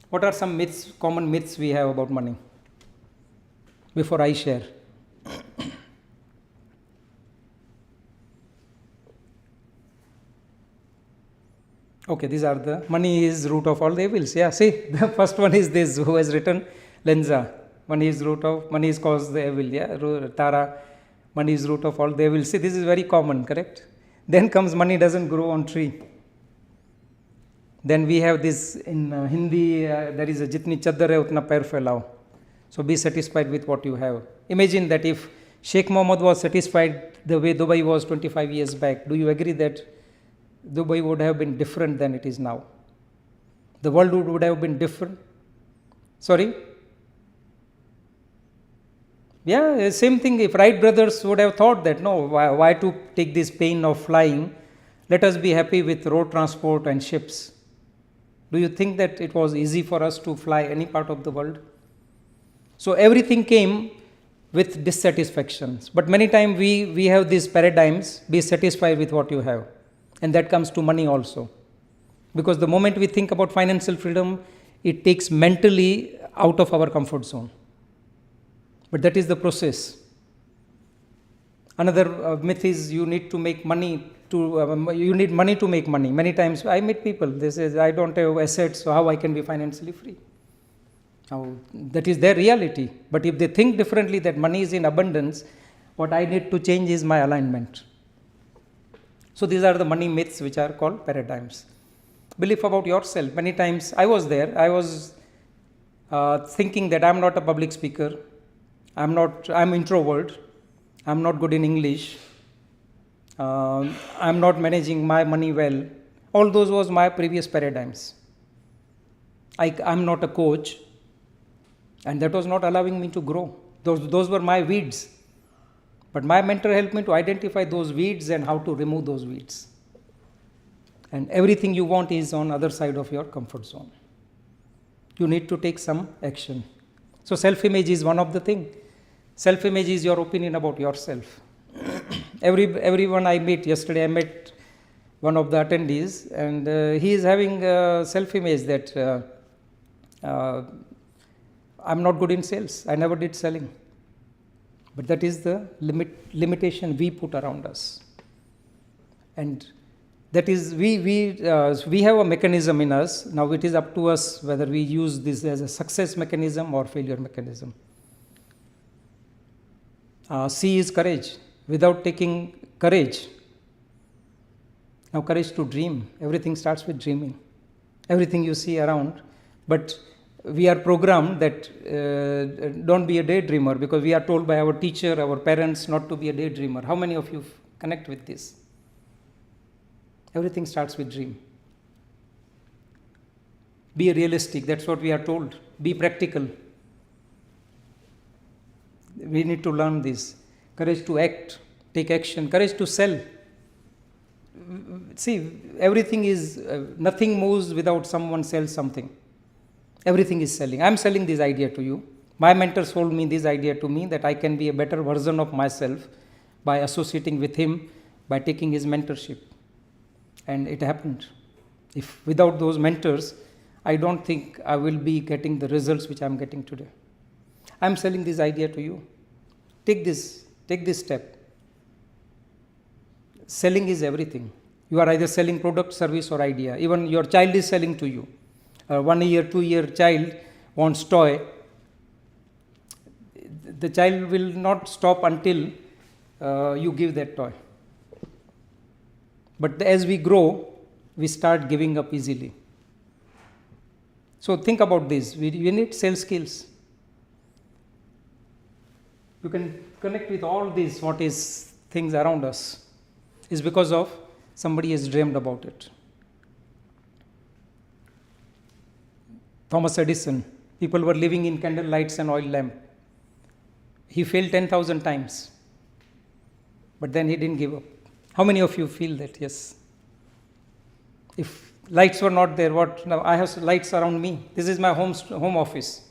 What are some myths, common myths we have about money? Before I share. Okay, these are the money is root of all the evils. Yeah, see, the first one is this, who has written Lenza. Money is cause the evil. Yeah, Tara, money is root of all the evils. See, this is very common, correct? Then comes money doesn't grow on tree. Then we have this in Hindi, there is a jitni chaddar hai utna pair phailao. So be satisfied with what you have. Imagine that if Sheikh Mohammed was satisfied the way Dubai was 25 years back, do you agree that Dubai would have been different than it is now? The world would have been different. Sorry? Yeah, same thing. If Wright brothers would have thought that, no, why to take this pain of flying? Let us be happy with road transport and ships. Do you think that it was easy for us to fly any part of the world? So everything came with dissatisfactions. But many times we have these paradigms, be satisfied with what you have. And that comes to money also. Because the moment we think about financial freedom, it takes mentally out of our comfort zone. But that is the process. Another myth is you need to make money you need money to make money. Many times I meet people, they say, I don't have assets, so how I can be financially free? Now, that is their reality. But if they think differently that money is in abundance, what I need to change is my alignment. So these are the money myths which are called paradigms. Belief about yourself. Many times I was there. I was thinking that I'm not a public speaker. I'm introvert. I'm not good in English. I'm not managing my money well. All those was my previous paradigms. I'm not a coach. And that was not allowing me to grow. Those were my weeds. But my mentor helped me to identify those weeds and how to remove those weeds. And everything you want is on other side of your comfort zone. You need to take some action. So self-image is one of the things. Self-image is your opinion about yourself. Everyone I meet, yesterday I met one of the attendees, and he is having self-image that I'm not good in sales. I never did selling. But that is the limitation we put around us. And that is, we have a mechanism in us. Now it is up to us whether we use this as a success mechanism or failure mechanism. C is courage. Without taking courage, now courage to dream. Everything starts with dreaming. Everything you see around. But we are programmed that don't be a daydreamer, because we are told by our teacher, our parents not to be a daydreamer. How many of you connect with this? Everything starts with dream. Be realistic. That's what we are told. Be practical. We need to learn this. Courage to act, take action, courage to sell. See, everything is, nothing moves without someone sells something. Everything is selling. I am selling this idea to you. My mentor sold me this idea to me that I can be a better version of myself by associating with him, by taking his mentorship. And it happened. If without those mentors, I don't think I will be getting the results which I am getting today. I am selling this idea to you. Take this step. Selling is everything. You are either selling product, service or idea. Even your child is selling to you. 1 year, 2 year child wants toy. The child will not stop until you give that toy. But as we grow, we start giving up easily. So think about this. We need sales skills. You can connect with all these, what is things around us, is because of somebody has dreamed about it. Thomas Edison, people were living in candle lights and oil lamp. He failed 10,000 times, but then he didn't give up. How many of you feel that? Yes. If lights were not there, what? Now I have lights around me. This is my home office.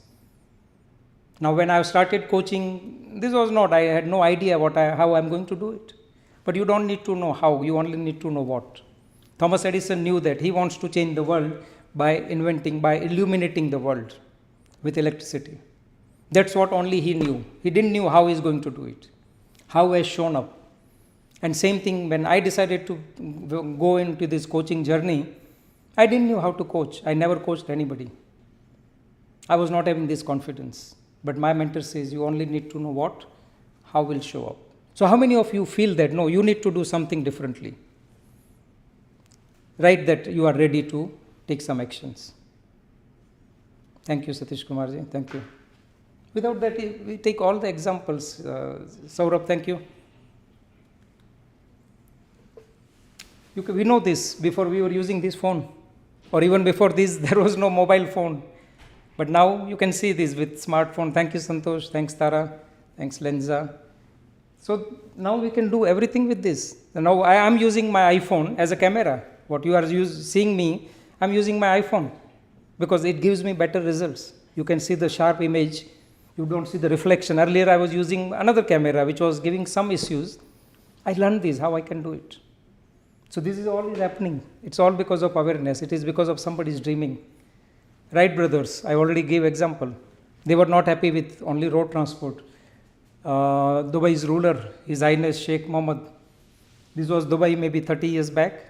Now when I started coaching, this was not, I had no idea how I'm going to do it. But you don't need to know how, you only need to know what. Thomas Edison knew that he wants to change the world by illuminating the world with electricity. That's what only he knew. He didn't know how he's going to do it. How has shown up. And same thing, when I decided to go into this coaching journey, I didn't know how to coach. I never coached anybody. I was not having this confidence. But my mentor says, you only need to know how will show up. So how many of you feel that, no, you need to do something differently? Write that you are ready to take some actions. Thank you, Satish Kumarji. Thank you. Without that, we take all the examples. Saurabh, thank you. We know this before we were using this phone, or even before this, there was no mobile phone. But now you can see this with smartphone. Thank you, Santosh. Thanks, Tara. Thanks, Lenza. So now we can do everything with this. Now I am using my iPhone as a camera. What you are seeing me, I'm using my iPhone. because it gives me better results. You can see the sharp image, you don't see the reflection. Earlier I was using another camera which was giving some issues. I learned this, how I can do it. So this is all is happening. It's all because of awareness. It is because of somebody's dreaming. Wright brothers, I already gave example. They were not happy with only road transport. Dubai's ruler, His Highness Sheikh Mohammed. This was Dubai maybe 30 years back,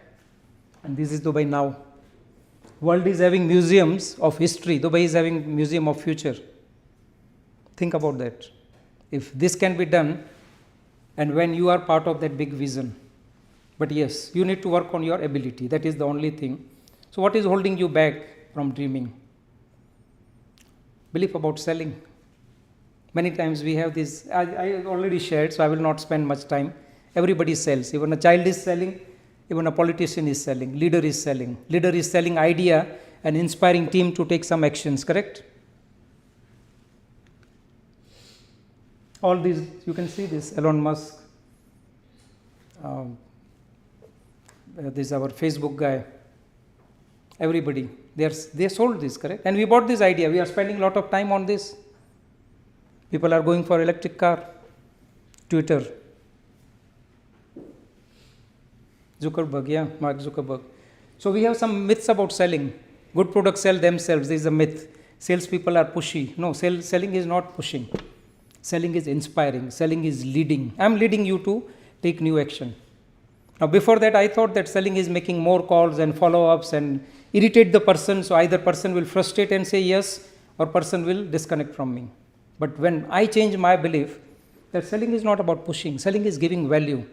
and this is Dubai now. World is having museums of history. Dubai is having museum of future. Think about that. If this can be done, and when you are part of that big vision. But yes, you need to work on your ability. That is the only thing. So what is holding you back from dreaming? Belief about selling. Many times we have this, I already shared, so I will not spend much time. Everybody sells. Even a child is selling, even a politician is selling, leader is selling. Leader is selling idea and inspiring team to take some actions, correct? All these, you can see this, Elon Musk, this is our Facebook guy, everybody, they sold this, correct? And we bought this idea, we are spending a lot of time on this. People are going for electric car, Twitter, Zuckerberg, yeah, Mark Zuckerberg. So we have some myths about selling. Good products sell themselves, this is a myth. Salespeople are pushy. No, selling is not pushing. Selling is inspiring, selling is leading. I am leading you to take new action. Now before that I thought that selling is making more calls and follow-ups and irritate the person, so either person will frustrate and say yes, or person will disconnect from me. But when I change my belief that selling is not about pushing, selling is giving value.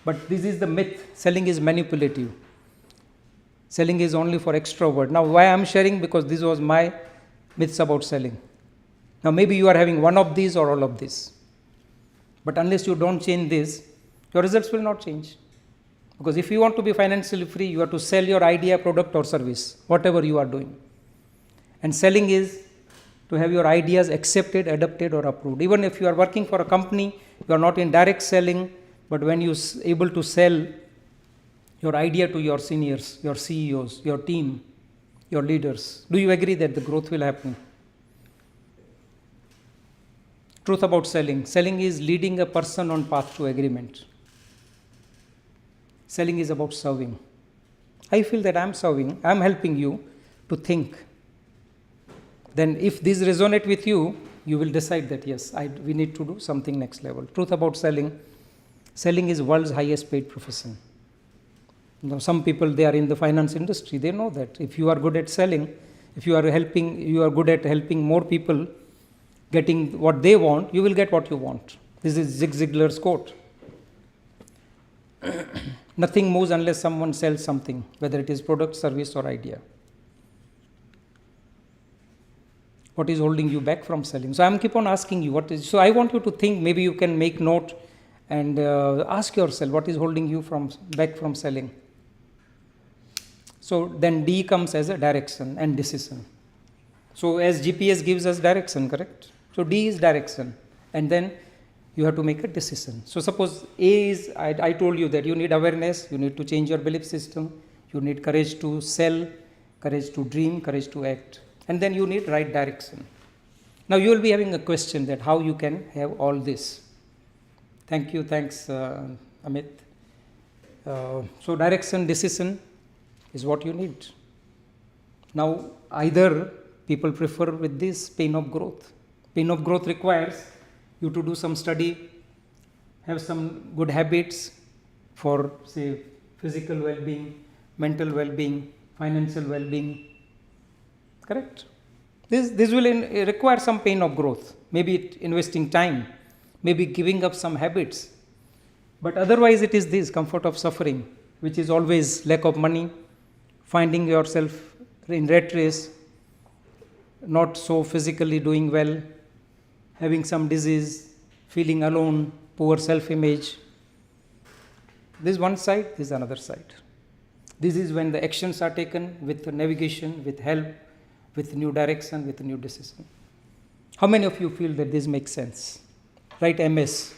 But this is the myth, selling is manipulative. Selling is only for extrovert. Now why I am sharing? Because this was my myths about selling. Now maybe you are having one of these or all of these. But unless you don't change this, your results will not change. Because if you want to be financially free, you have to sell your idea, product or service, whatever you are doing. And selling is to have your ideas accepted, adopted or approved. Even if you are working for a company, you are not in direct selling, but when you are able to sell your idea to your seniors, your CEOs, your team, your leaders, do you agree that the growth will happen? Truth about selling. Selling is leading a person on path to agreement. Selling is about serving. I feel that I am serving, I am helping you to think. Then if this resonate with you, you will decide that yes, we need to do something next level. Truth about selling. Selling is world's highest paid profession. Now, some people, they are in the finance industry, they know that if you are good at selling, if you are good at helping more people getting what they want, you will get what you want. This is Zig Ziglar's quote. Nothing moves unless someone sells something, whether it is product, service or idea. What is holding you back from selling? So I am keep on asking you, so I want you to think, maybe you can make note and ask yourself, what is holding you back from selling? So then D comes as a direction and decision. So as GPS gives us direction, correct? So D is direction, and then you have to make a decision. So suppose A is, I told you that you need awareness, you need to change your belief system, you need courage to sell, courage to dream, courage to act, and then you need right direction. Now you will be having a question that how you can have all this. Thank you, thanks Amit. So direction, decision is what you need. Now either people prefer with this pain of growth. Pain of growth requires you to do some study, have some good habits for say physical well-being, mental well-being, financial well-being, correct? This will require some pain of growth, maybe investing time, maybe giving up some habits, but otherwise it is this comfort of suffering, which is always lack of money, finding yourself in rat race, not so physically doing well, having some disease, feeling alone, poor self-image. This is one side, this is another side. This is when the actions are taken with navigation, with help, with new direction, with new decision. How many of you feel that this makes sense? Write MS.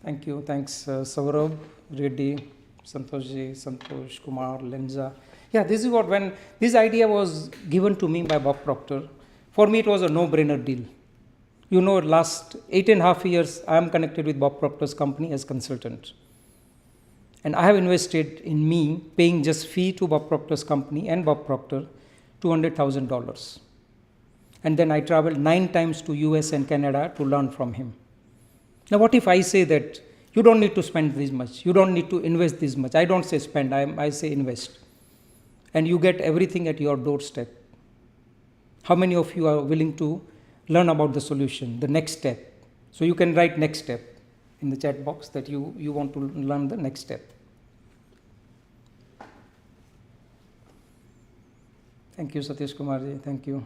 Thank you. Thanks, Saurabh, Reddy, Santoshji, Santosh, Kumar, Lenza. Yeah, this is what, when this idea was given to me by Bob Proctor, for me it was a no-brainer deal. You know, last 8.5 years, I am connected with Bob Proctor's company as consultant. And I have invested in me, paying just fee to Bob Proctor's company and Bob Proctor, $200,000. And then I traveled 9 times to US and Canada to learn from him. Now, what if I say that you don't need to spend this much, you don't need to invest this much? I don't say spend, I say invest. And you get everything at your doorstep. How many of you are willing to learn about the solution, the next step? So you can write next step in the chat box that you want to learn the next step. Thank you, Satish Kumarji. Thank you.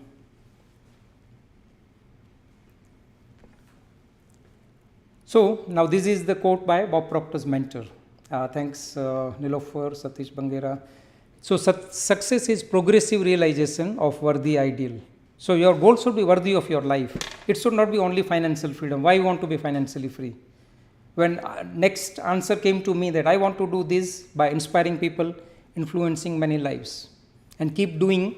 So now this is the quote by Bob Proctor's mentor. Thanks, Nilofer, Satish Bangera. So success is progressive realization of worthy ideal. So your goal should be worthy of your life. It should not be only financial freedom. Why you want to be financially free? When next answer came to me that I want to do this by inspiring people, influencing many lives, and keep doing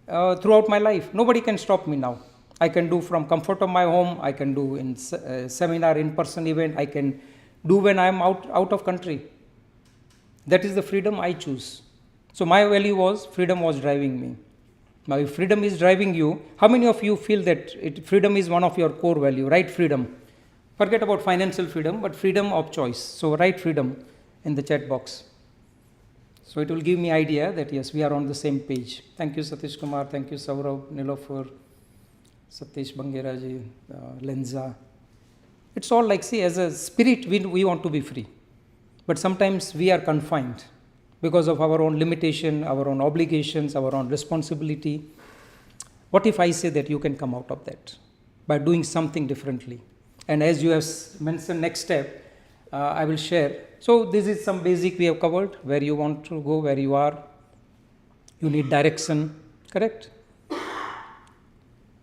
throughout my life. Nobody can stop me now. I can do from comfort of my home. I can do in seminar, in-person event. I can do when I am out of country. That is the freedom I choose. So my value was freedom was driving me. Now, if freedom is driving you, how many of you feel that freedom is one of your core value? Write freedom. Forget about financial freedom, but freedom of choice. So write freedom in the chat box. So it will give me idea that yes, we are on the same page. Thank you, Satish Kumar. Thank you, Saurabh, Nilofer, Satish Bangeraji, Lenza. It's all like, see, as a spirit, we want to be free. But sometimes we are confined because of our own limitation, our own obligations, our own responsibility. What if I say that you can come out of that by doing something differently? And as you have mentioned, next step, I will share. So this is some basic we have covered, where you want to go, where you are. You need direction, correct?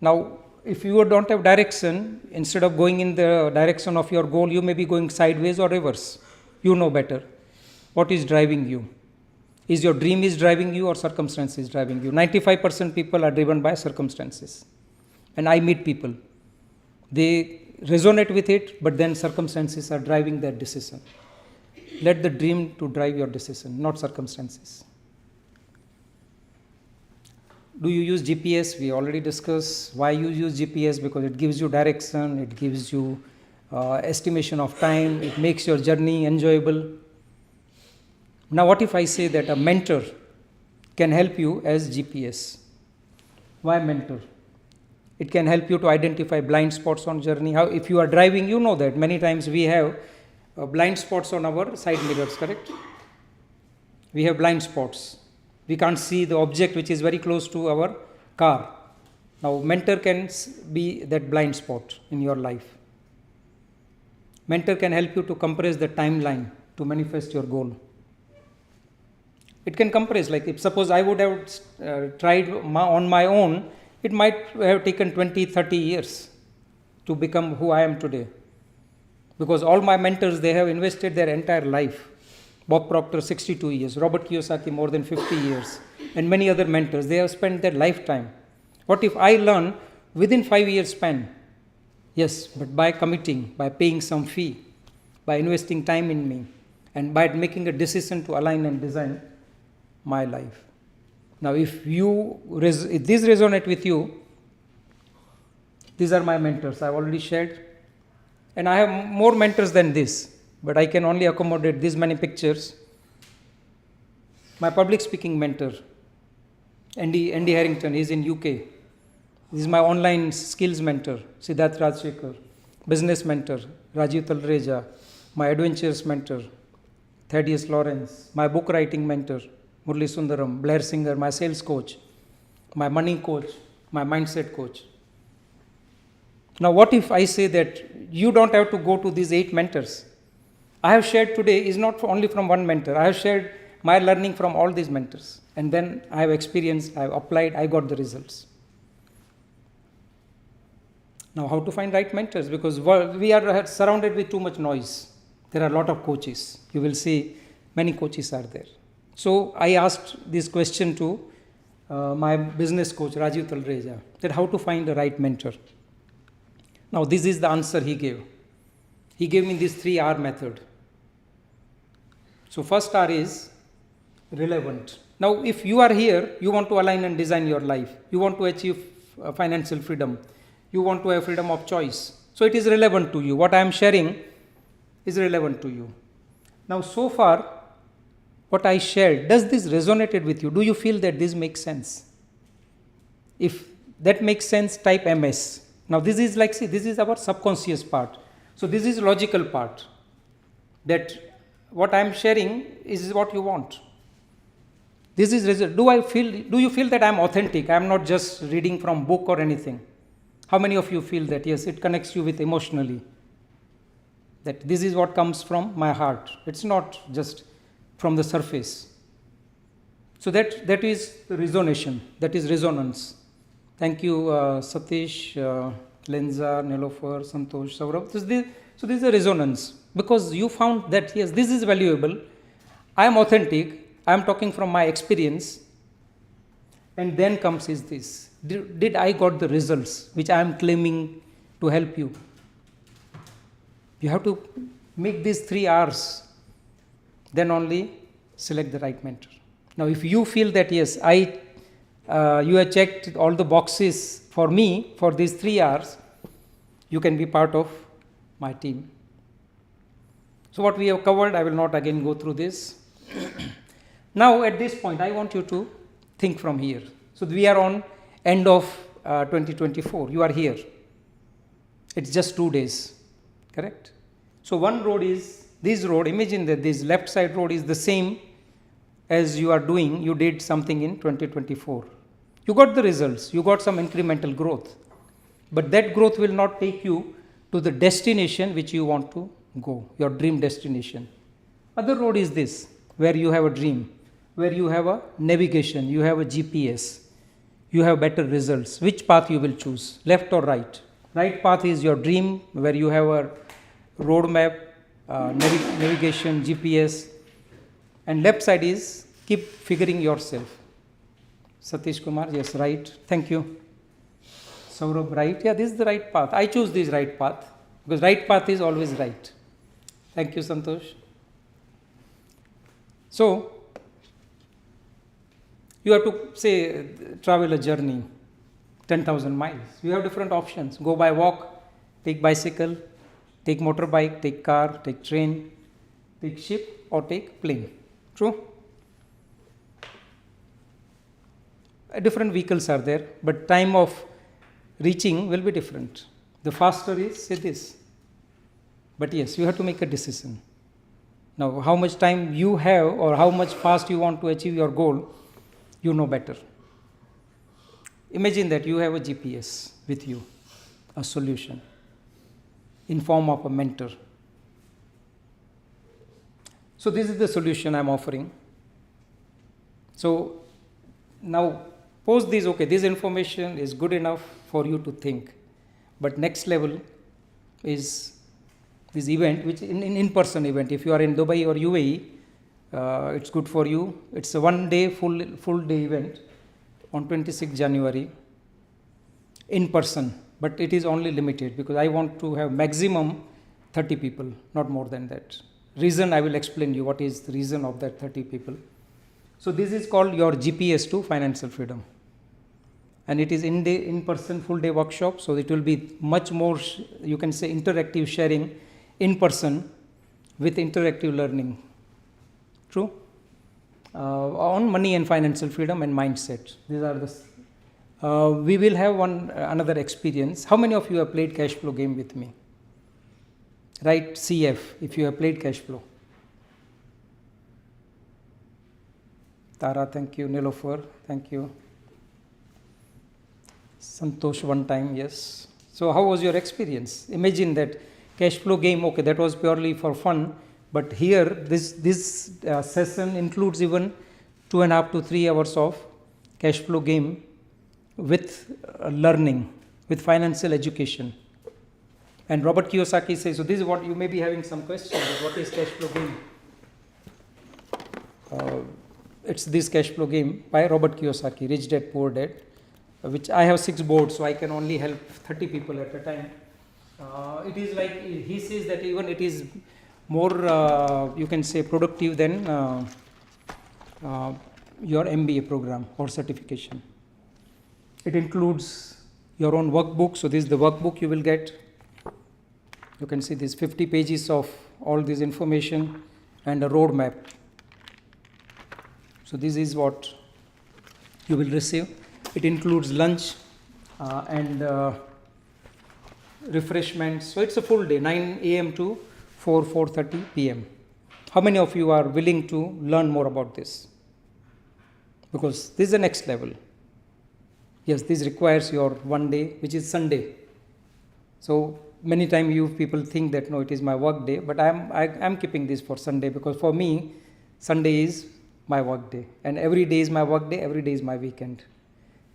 Now, if you don't have direction, instead of going in the direction of your goal, you may be going sideways or reverse. You know better. What is driving you? Is your dream is driving you or circumstances driving you? 95% people are driven by circumstances. And I meet people. They resonate with it, but then circumstances are driving their decision. Let the dream to drive your decision, not circumstances. Do you use GPS? We already discussed why you use GPS, because it gives you direction, it gives you estimation of time, it makes your journey enjoyable. Now, what if I say that a mentor can help you as GPS? Why mentor? It can help you to identify blind spots on journey. How, if you are driving, you know that many times we have blind spots on our side mirrors, correct? We have blind spots. We can't see the object which is very close to our car. Now, mentor can be that blind spot in your life. Mentor can help you to compress the timeline to manifest your goal. It can compress, like if suppose I would have tried on my own, it might have taken 20, 30 years to become who I am today. Because all my mentors, they have invested their entire life. Bob Proctor, 62 years. Robert Kiyosaki, more than 50 years. And many other mentors, they have spent their lifetime. What if I learn within 5 years span? Yes, but by committing, by paying some fee, by investing time in me, and by making a decision to align and design my life. Now, if this resonate with you, these are my mentors. I've already shared. And I have more mentors than this, but I can only accommodate these many pictures. My public speaking mentor, Andy Harrington, he's in UK. This is my online skills mentor, Siddharth Rajshekhar. Business mentor, Rajiv Talreja. My adventures mentor, Thaddeus Lawrence. My book writing mentor, Murli Sundaram. Blair Singer, my sales coach. My money coach, my mindset coach. Now, what if I say that you don't have to go to these 8 mentors? I have shared today is not only from one mentor. I have shared my learning from all these mentors. And then I have experienced, I have applied, I got the results. Now, how to find right mentors? Because we are surrounded with too much noise. There are a lot of coaches. You will see many coaches are there. So I asked this question to my business coach, Rajiv Talreja, that how to find the right mentor. Now this is the answer he gave. He gave me this 3R method. So first R is relevant. Now if you are here, you want to align and design your life. You want to achieve financial freedom. You want to have freedom of choice. So it is relevant to you. What I am sharing is relevant to you. Now so far, what I shared, does this resonated with you? Do you feel that this makes sense? If that makes sense, type MS. Now this is like, see, this is our subconscious part. So this is logical part. That what I am sharing is what you want. This is result. Do you feel that I am authentic? I am not just reading from book or anything. How many of you feel that? Yes, it connects you with emotionally. That this is what comes from my heart. It's not just from the surface. So that is the resonation. That is resonance. Thank you, Satish, Lenza, Nelofer, Santosh, Saurabh. So this is a resonance. Because you found that, yes, this is valuable. I am authentic. I am talking from my experience. And then comes is this. Did I got the results which I am claiming to help you? You have to make these 3 R's. Then only select the right mentor. Now if you feel that yes, you have checked all the boxes for me for these 3 R's, you can be part of my team. So what we have covered, I will not again go through this. Now at this point, I want you to think from here. So we are on end of 2024. You are here. It's just 2 days, correct? So one road is this road. Imagine that this left side road is the same as you are doing. You did something in 2024. You got the results. You got some incremental growth. But that growth will not take you to the destination which you want to go, your dream destination. Other road is this, where you have a dream, where you have a navigation, you have a GPS, you have better results. Which path you will choose, left or right? Right path is your dream, where you have a roadmap, navigation, GPS, and left side is keep figuring yourself. Satish Kumar, yes, right. Thank you. Saurabh, right. Yeah, this is the right path. I choose this right path because right path is always right. Thank you, Santosh. So, you have to say travel a journey, 10,000 miles. You have different options. Go by walk, take bicycle, take motorbike, take car, take train, take ship or take plane. True? Different vehicles are there, but time of reaching will be different. The faster is, say this. But yes, you have to make a decision. Now, how much time you have or how much fast you want to achieve your goal, you know better. Imagine that you have a GPS with you, a solution in form of a mentor. So this is the solution I am offering. So now post this, okay, this information is good enough for you to think. But next level is this event, which in-person event. If you are in Dubai or UAE, it's good for you. It's a 1 day, full day event on 26 January in person. But it is only limited because I want to have maximum 30 people, not more than that. Reason I will explain you what is the reason of that 30 people. So this is called your GPS to financial freedom. And it is in-person full day workshop. So it will be much more, you can say, interactive sharing in person with interactive learning. True? On money and financial freedom and mindset. These are the. We will have another experience. How many of you have played cash flow game with me? Write CF if you have played cash flow. Tara, thank you. Nilofer, thank you. Santosh, one time, yes. So how was your experience? Imagine that cash flow game, okay, that was purely for fun. But here, this session includes even 2.5 to 3 hours of cash flow game with learning, with financial education. And Robert Kiyosaki says, so this is what you may be having some questions, what is cash flow game? It's this cash flow game by Robert Kiyosaki, Rich Dad Poor Dad, which I have 6 boards, so I can only help 30 people at a time. It is like, he says that even it is more, you can say, productive than your MBA program or certification. It includes your own workbook. So this is the workbook you will get. You can see these 50 pages of all this information and a roadmap. So this is what you will receive. It includes lunch and refreshments. So it's a full day, 9 a.m. to 4:30 p.m. How many of you are willing to learn more about this? Because this is the next level. Yes, this requires your one day, which is Sunday. So many times you people think that no, it is my work day, but I'm keeping this for Sunday, because for me, Sunday is my work day, and every day is my work day, every day is my weekend.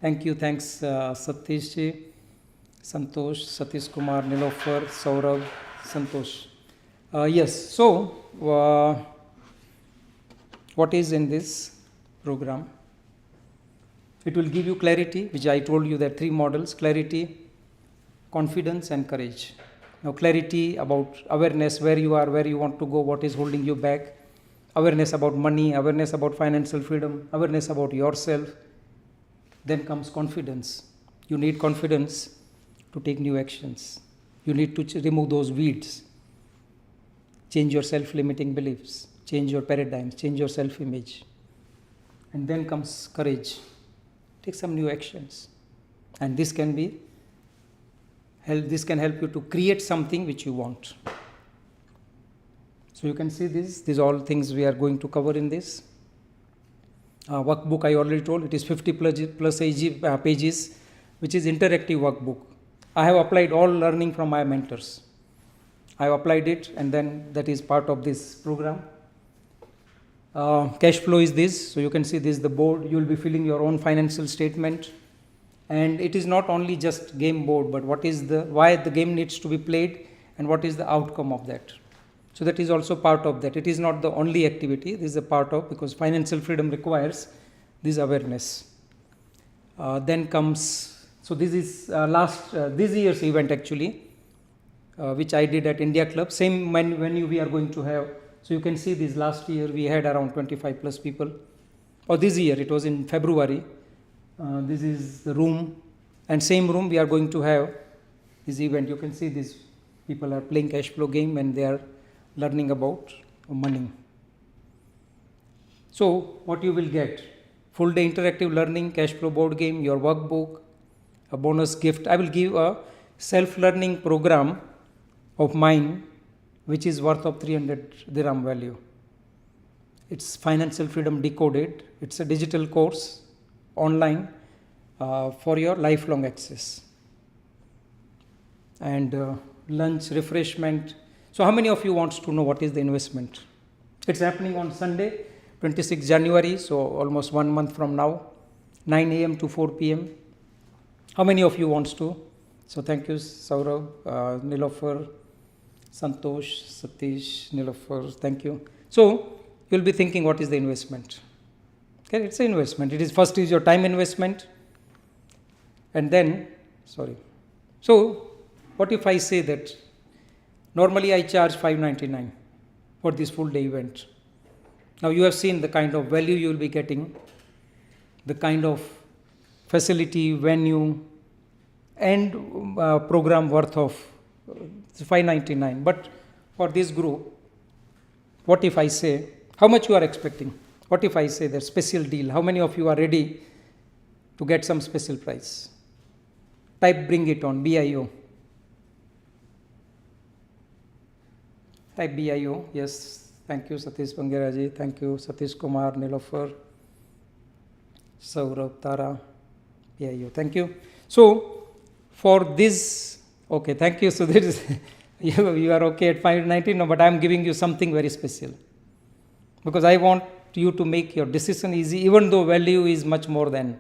Thank you, thanks Satish, Santosh, Satish Kumar, Nilofar, Saurabh, Santosh. Yes, so what is in this program? It will give you clarity, which I told you there are 3 models: clarity, confidence and courage. Now clarity about awareness, where you are, where you want to go, what is holding you back, awareness about money, awareness about financial freedom, awareness about yourself. Then comes confidence. You need confidence to take new actions. You need to remove those weeds, change your self-limiting beliefs, change your paradigms, change your self-image. And then comes courage. Take some new actions. And this can help you to create something which you want. So you can see these all things we are going to cover in this. Workbook I already told, it is 50 plus pages, which is interactive workbook. I have applied all learning from my mentors. I have applied it, and then that is part of this program. Cash flow is this. So you can see this is the board. You will be filling your own financial statement. And it is not only just game board, but why the game needs to be played and what is the outcome of that. So that is also part of that. It is not the only activity. This is a part of, because financial freedom requires this awareness. Then comes, so this is this year's event actually, which I did at India Club. Same venue we are going to have. So you can see this last year we had around 25 plus people. Or this year it was in February. This is the room, and same room we are going to have this event. You can see these people are playing cash flow game and they are learning about money. So what you will get: full day interactive learning, cash flow board game, your workbook, a bonus gift. I will give a self-learning program of mine which is worth of 300 dirham value. It's Financial Freedom Decoded. It's a digital course online for your lifelong access. And lunch, refreshment. So how many of you wants to know what is the investment? It's happening on Sunday, 26 January, so almost 1 month from now, 9 a.m. to 4 p.m. How many of you wants to? So thank you, Saurabh, Nilofar, Santosh, Satish, Nilofar, thank you. So you'll be thinking, what is the investment? Okay, it's an investment. It is first is your time investment, and then, So what if I say that normally I charge $599 for this full day event. Now you have seen the kind of value you will be getting, the kind of facility, venue, and program worth of $599. But for this group, what if I say, how much you are expecting? What if I say that special deal? How many of you are ready to get some special price? Type bring it on, BIO. Type BIO, yes. Thank you, Satish Bangeraji. Thank you, Satish Kumar, Nilofar, Saurabh, Tara, BIO. Thank you. So, for this, okay, thank you. So, this is, you are okay at 590, no, but I am giving you something very special. Because I want you to make your decision easy, even though value is much more than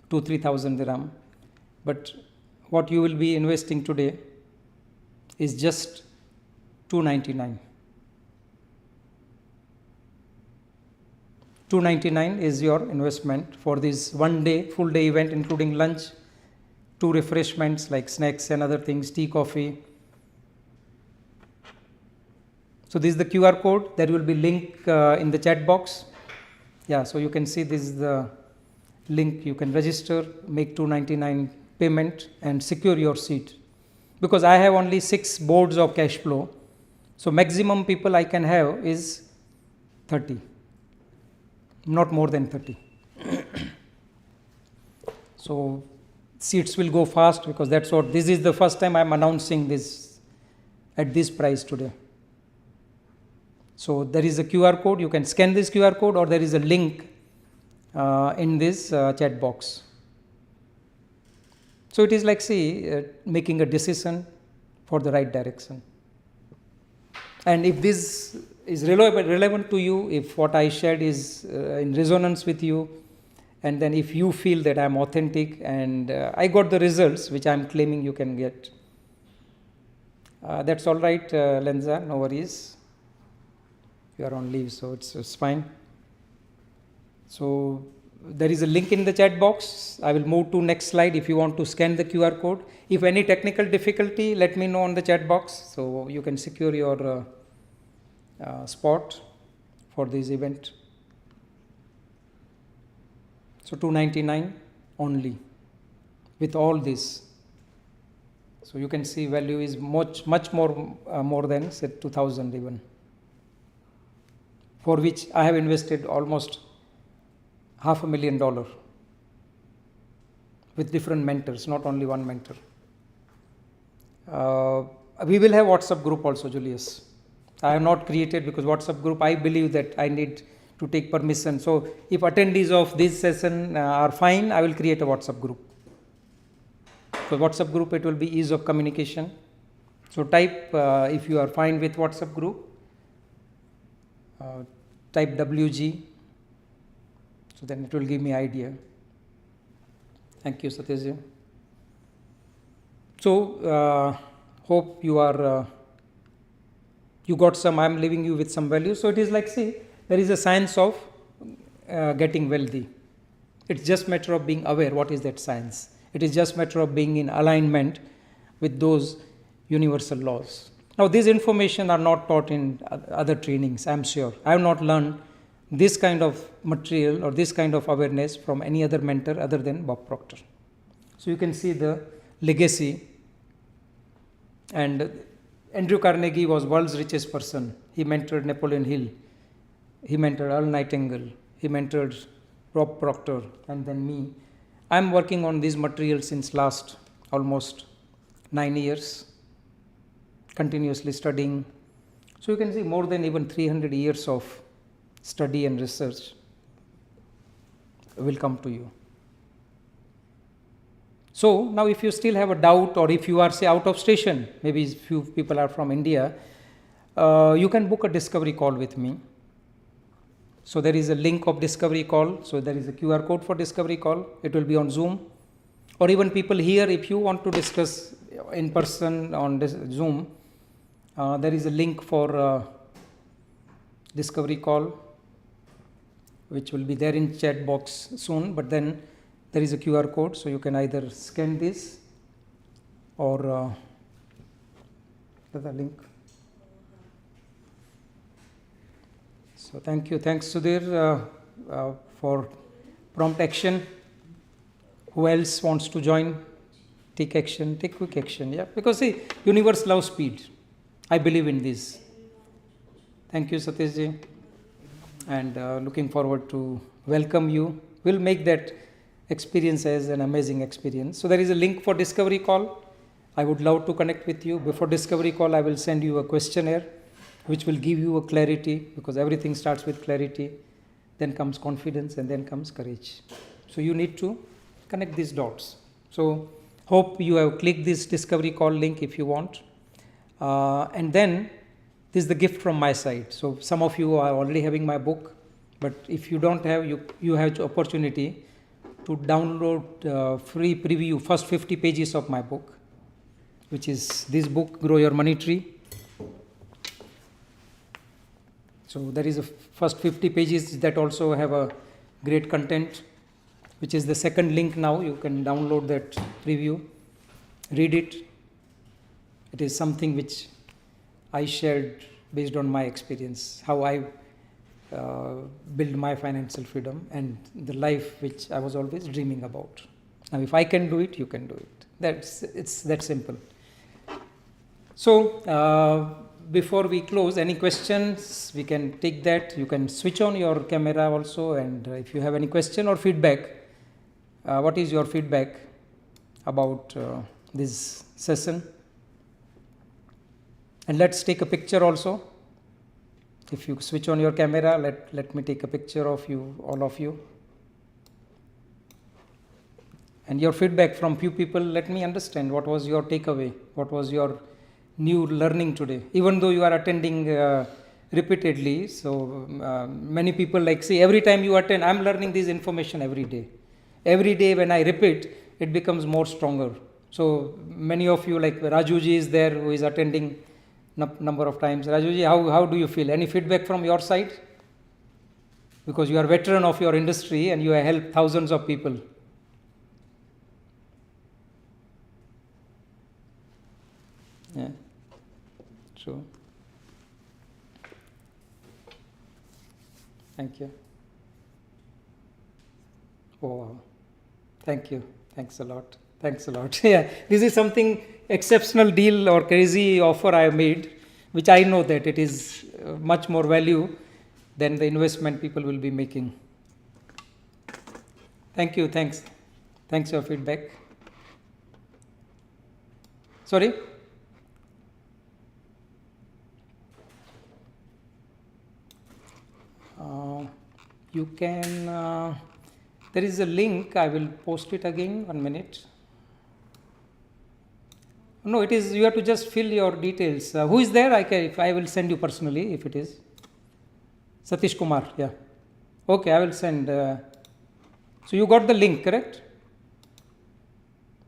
2,000-3,000 dirham. But what you will be investing today is just $299. $299 is your investment for this one day, full day event, including lunch, 2 refreshments like snacks and other things, tea, coffee. So this is the QR code. There will be link in the chat box. Yeah, so you can see this is the link. You can register, make $299 payment and secure your seat. Because I have only 6 boards of cash flow, so maximum people I can have is 30, not more than 30. So seats will go fast, because that's what, this is the first time I am announcing this at this price today. So there is a QR code, you can scan this QR code, or there is a link in this chat box. So it is like, see, making a decision for the right direction. And if this is relevant to you, if what I shared is in resonance with you, and then if you feel that I am authentic and I got the results which I am claiming you can get, that's all right, Lenza, no worries. You are on leave, so it's fine. So there is a link in the chat box. I will move to next slide if you want to scan the QR code. If any technical difficulty, let me know on the chat box, so you can secure your spot for this event. So $299 only with all this. So you can see value is much more than say 2,000 even, for which I have invested almost $500,000 with different mentors, not only one mentor. We will have WhatsApp group also, Julius. I have not created, because WhatsApp group, I believe that I need to take permission. So if attendees of this session are fine, I will create a WhatsApp group. For WhatsApp group, it will be ease of communication. So type, if you are fine with WhatsApp group, type WG, so then it will give me idea. Thank you, Satyajit. So hope you are you got some, I am leaving you with some value. So it is like, see, there is a science of getting wealthy. It's just matter of being aware what is that science. It is just matter of being in alignment with those universal laws. Now these information are not taught in other trainings, I am sure. I have not learned this kind of material or this kind of awareness from any other mentor other than Bob Proctor. So you can see the legacy. And Andrew Carnegie was world's richest person. He mentored Napoleon Hill. He mentored Earl Nightingale. He mentored Bob Proctor, and then me. I am working on this material since last almost 9 years, continuously studying. So you can see more than even 300 years of study and research will come to you. So now if you still have a doubt, or if you are say out of station, maybe few people are from India, you can book a discovery call with me. So there is a link of discovery call. So there is a QR code for discovery call. It will be on Zoom, or even people here, if you want to discuss in person on this Zoom, there is a link for discovery call, which will be there in chat box soon, but then there is a QR code, so you can either scan this or the link. So thank you. Thanks, Sudhir, for prompt action. Who else wants to join? Take action, take quick action. Yeah, because see, universe loves speed. I believe in this. Thank you, Satyajit, and looking forward to welcome you. We'll make that experience as an amazing experience. So there is a link for discovery call. I would love to connect with you. Before discovery call, I will send you a questionnaire which will give you a clarity, because everything starts with clarity, then comes confidence, and then comes courage. So you need to connect these dots. So hope you have clicked this discovery call link if you want. And then this is the gift from my side. So some of you are already having my book, but if you don't have, you have the opportunity to download free preview, first 50 pages of my book. which is this book, Grow Your Money Tree. So there is a first 50 pages that also have a great content, which is the second link now. You can download that preview, read it. It is something which I shared based on my experience, how I build my financial freedom and the life which I was always dreaming about. Now, if I can do it, you can do it. It's that simple. So, before we close, any questions? We can take that. You can switch on your camera also, and if you have any question or feedback, what is your feedback about this session? And let's take a picture also. If you switch on your camera, let me take a picture of you, all of you. And your feedback from few people, let me understand what was your takeaway, what was your new learning today, even though you are attending repeatedly. So many people like say every time you attend, I'm learning this information every day. Every day when I repeat, it becomes more stronger. So many of you, like Rajuji is there, who is attending number of times. Rajuji, how do you feel? Any feedback from your side? Because you are veteran of your industry and you have helped thousands of people. Yeah, true. Thank you. Oh, wow. Thank you. Thanks a lot. Thanks a lot. Yeah, this is something exceptional deal or crazy offer I made, which I know that it is much more value than the investment people will be making. Thank you. Thanks. Thanks for your feedback. Sorry? You can, there is a link, I will post it again, 1 minute. No, it is, you have to just fill your details. Who is there? I will send you personally if it is. Satish Kumar, yeah. Okay, I will send. So you got the link, correct?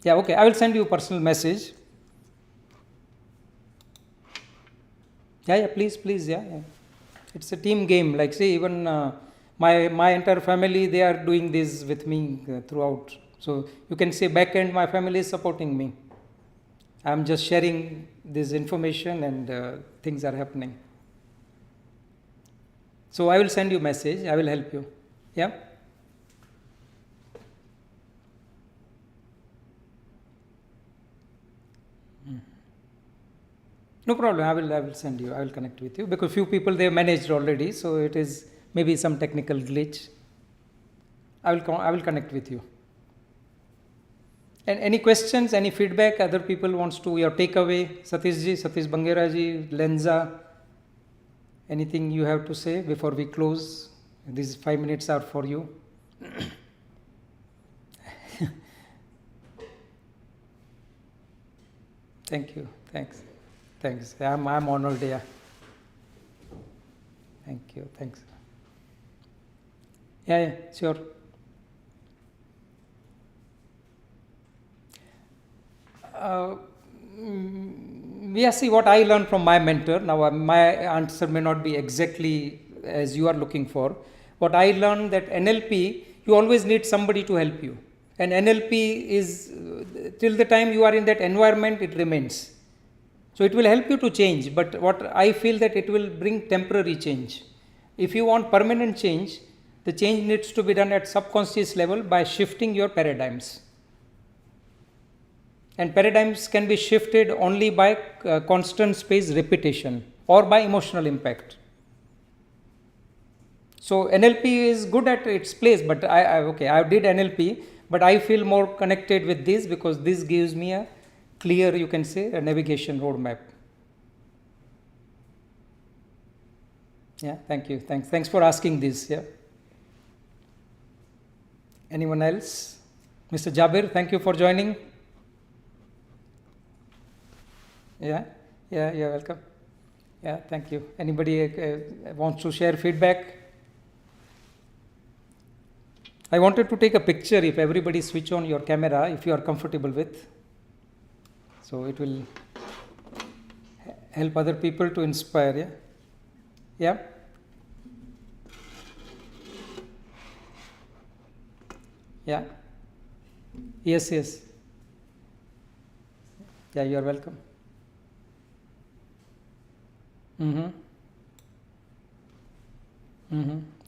Yeah, okay, I will send you a personal message. Yeah, please, yeah. It's a team game. Like say even my entire family, they are doing this with me throughout. So you can say back end, my family is supporting me. I'm just sharing this information and things are happening. So I will send you a message. I will help you. Yeah. No problem. I will send you. I will connect with you because few people they have managed already. So it is maybe some technical glitch. I will connect with you. And any questions, any feedback, other people wants to your takeaway, Satish Bangeraji, Lenza, anything you have to say before we close? These 5 minutes are for you. Thank you. Thanks. I'm honored. Yeah. Thank you. Thanks. Yeah, sure. See what I learned from my mentor. Now, my answer may not be exactly as you are looking for. What I learned that NLP, you always need somebody to help you. And NLP is, till the time you are in that environment, it remains. So it will help you to change, but what I feel that it will bring temporary change. If you want permanent change, the change needs to be done at subconscious level by shifting your paradigms. And paradigms can be shifted only by constant space repetition or by emotional impact. So NLP is good at its place, but I did NLP, but I feel more connected with this because this gives me a clear, you can say, a navigation roadmap. Yeah, thank you. Thanks for asking this. Yeah. Anyone else? Mr. Jabir, thank you for joining. Yeah, you're welcome. Yeah, thank you. Anybody wants to share feedback? I wanted to take a picture if everybody switch on your camera, if you are comfortable with. So it will help other people to inspire. Yeah. Yeah. Yeah. Yes, yes. Yeah, you are welcome.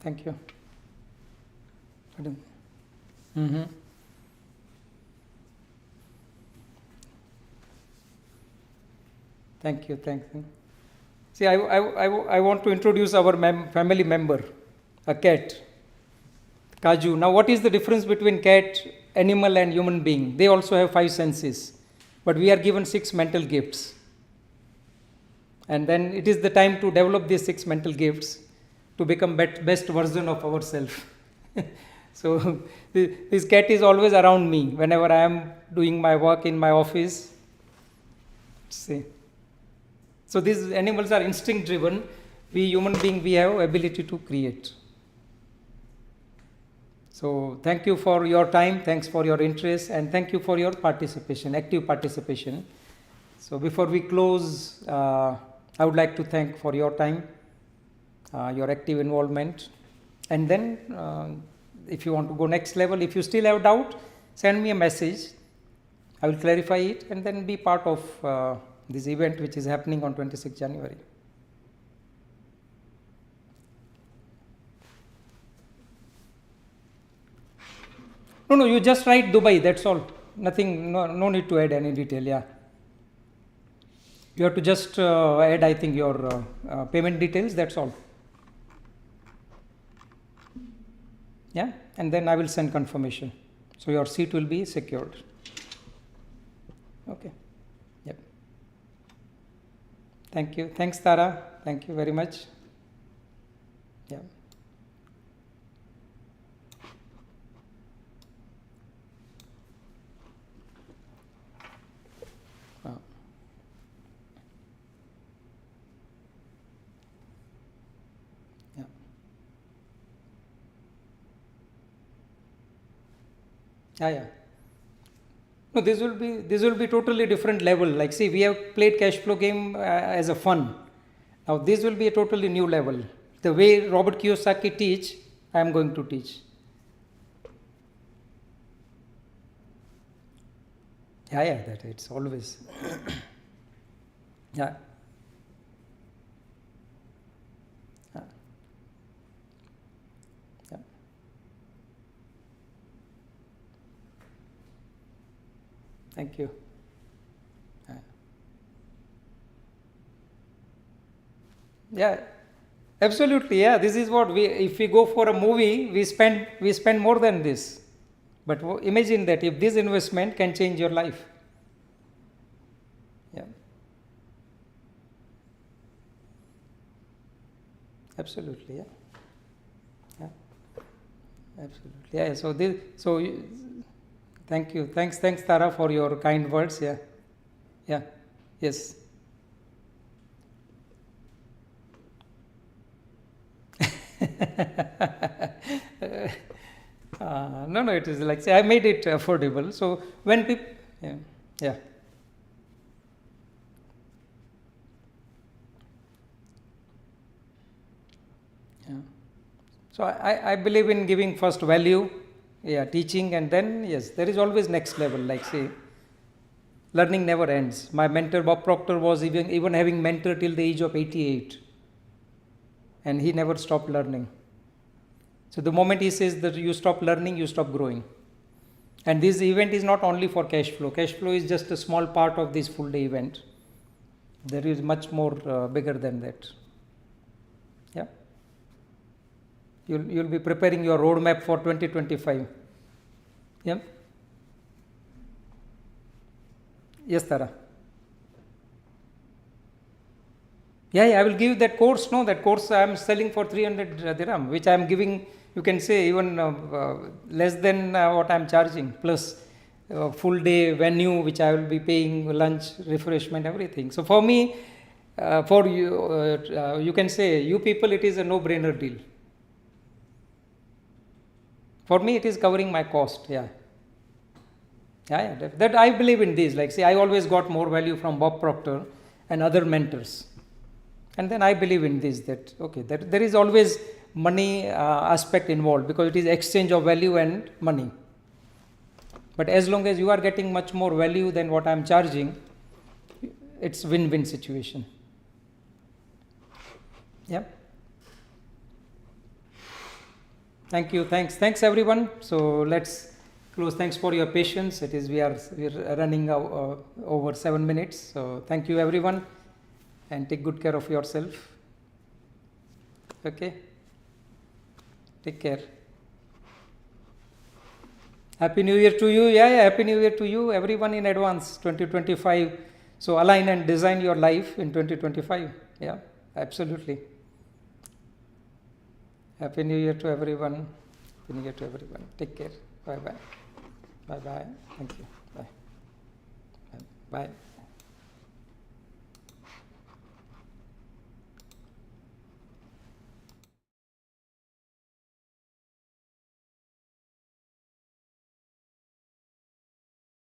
Thank you. Thank you. Thank you. See, I want to introduce our family member, a cat, Kaju. Now, what is the difference between cat, animal, and human being? They also have 5 senses, but we are given 6 mental gifts. And then it is the time to develop these 6 mental gifts to become best version of ourselves. So this cat is always around me whenever I am doing my work in my office. See. So these animals are instinct driven. We human beings, we have ability to create. So thank you for your time, thanks for your interest, and thank you for your participation, active participation. So before we close, I would like to thank for your time, your active involvement, and then if you want to go next level, if you still have doubt, send me a message. I will clarify it and then be part of this event which is happening on 26th January. No, you just write Dubai, that's all. Nothing, no need to add any detail, yeah. You have to just add, I think, your payment details, that's all. Yeah, and then I will send confirmation. So your seat will be secured. Okay. Yep. Thank you. Thanks, Tara. Thank you very much. Yeah. Yeah. No, this will be totally different level. Like, see, we have played cash flow game as a fun. Now this will be a totally new level. The way Robert Kiyosaki teach, I am going to teach. Yeah, that it's always. Yeah. Thank you. Yeah, absolutely. Yeah, this is what if we go for a movie, we spend more than this. But imagine that if this investment can change your life. Yeah. Absolutely. Yeah. Absolutely. Yeah. Thank you. Thanks, Tara, for your kind words. Yeah. Yes. No, it is like, say, I made it affordable. So when people, yeah. So I believe in giving first value. Yeah, teaching, and then yes, there is always next level. Like, say, learning never ends. My mentor Bob Proctor was even having mentor till the age of 88, and he never stopped learning. So the moment he says that you stop learning, you stop growing. And this event is not only for cash flow. Cash flow is just a small part of this full day event. There is much more bigger than that. Yeah. You'll be preparing your roadmap for 2025. Yeah. Yes, Tara. Yeah, I will give that course. No, that course I am selling for 300 dirham, which I am giving, you can say, even less than what I am charging, plus full day venue, which I will be paying, lunch, refreshment, everything. So for me, for you, you can say, you people, it is a no-brainer deal. For me, it is covering my cost. Yeah. That I believe in these. Like, see, I always got more value from Bob Proctor and other mentors. And then I believe in this, that, okay, that there is always money aspect involved, because it is exchange of value and money. But as long as you are getting much more value than what I am charging, it's win-win situation. Yeah. Thank you. Thanks everyone. So let's close. Thanks for your patience. We are running over 7 minutes. So thank you everyone, and take good care of yourself. Okay. Take care. Happy New Year to you. Yeah, Happy New Year to you, everyone, in advance. 2025. So align and design your life in 2025. Yeah, absolutely. Happy New Year to everyone. Happy New Year to everyone. Take care. Bye bye. Bye bye. Thank you. Bye. Bye.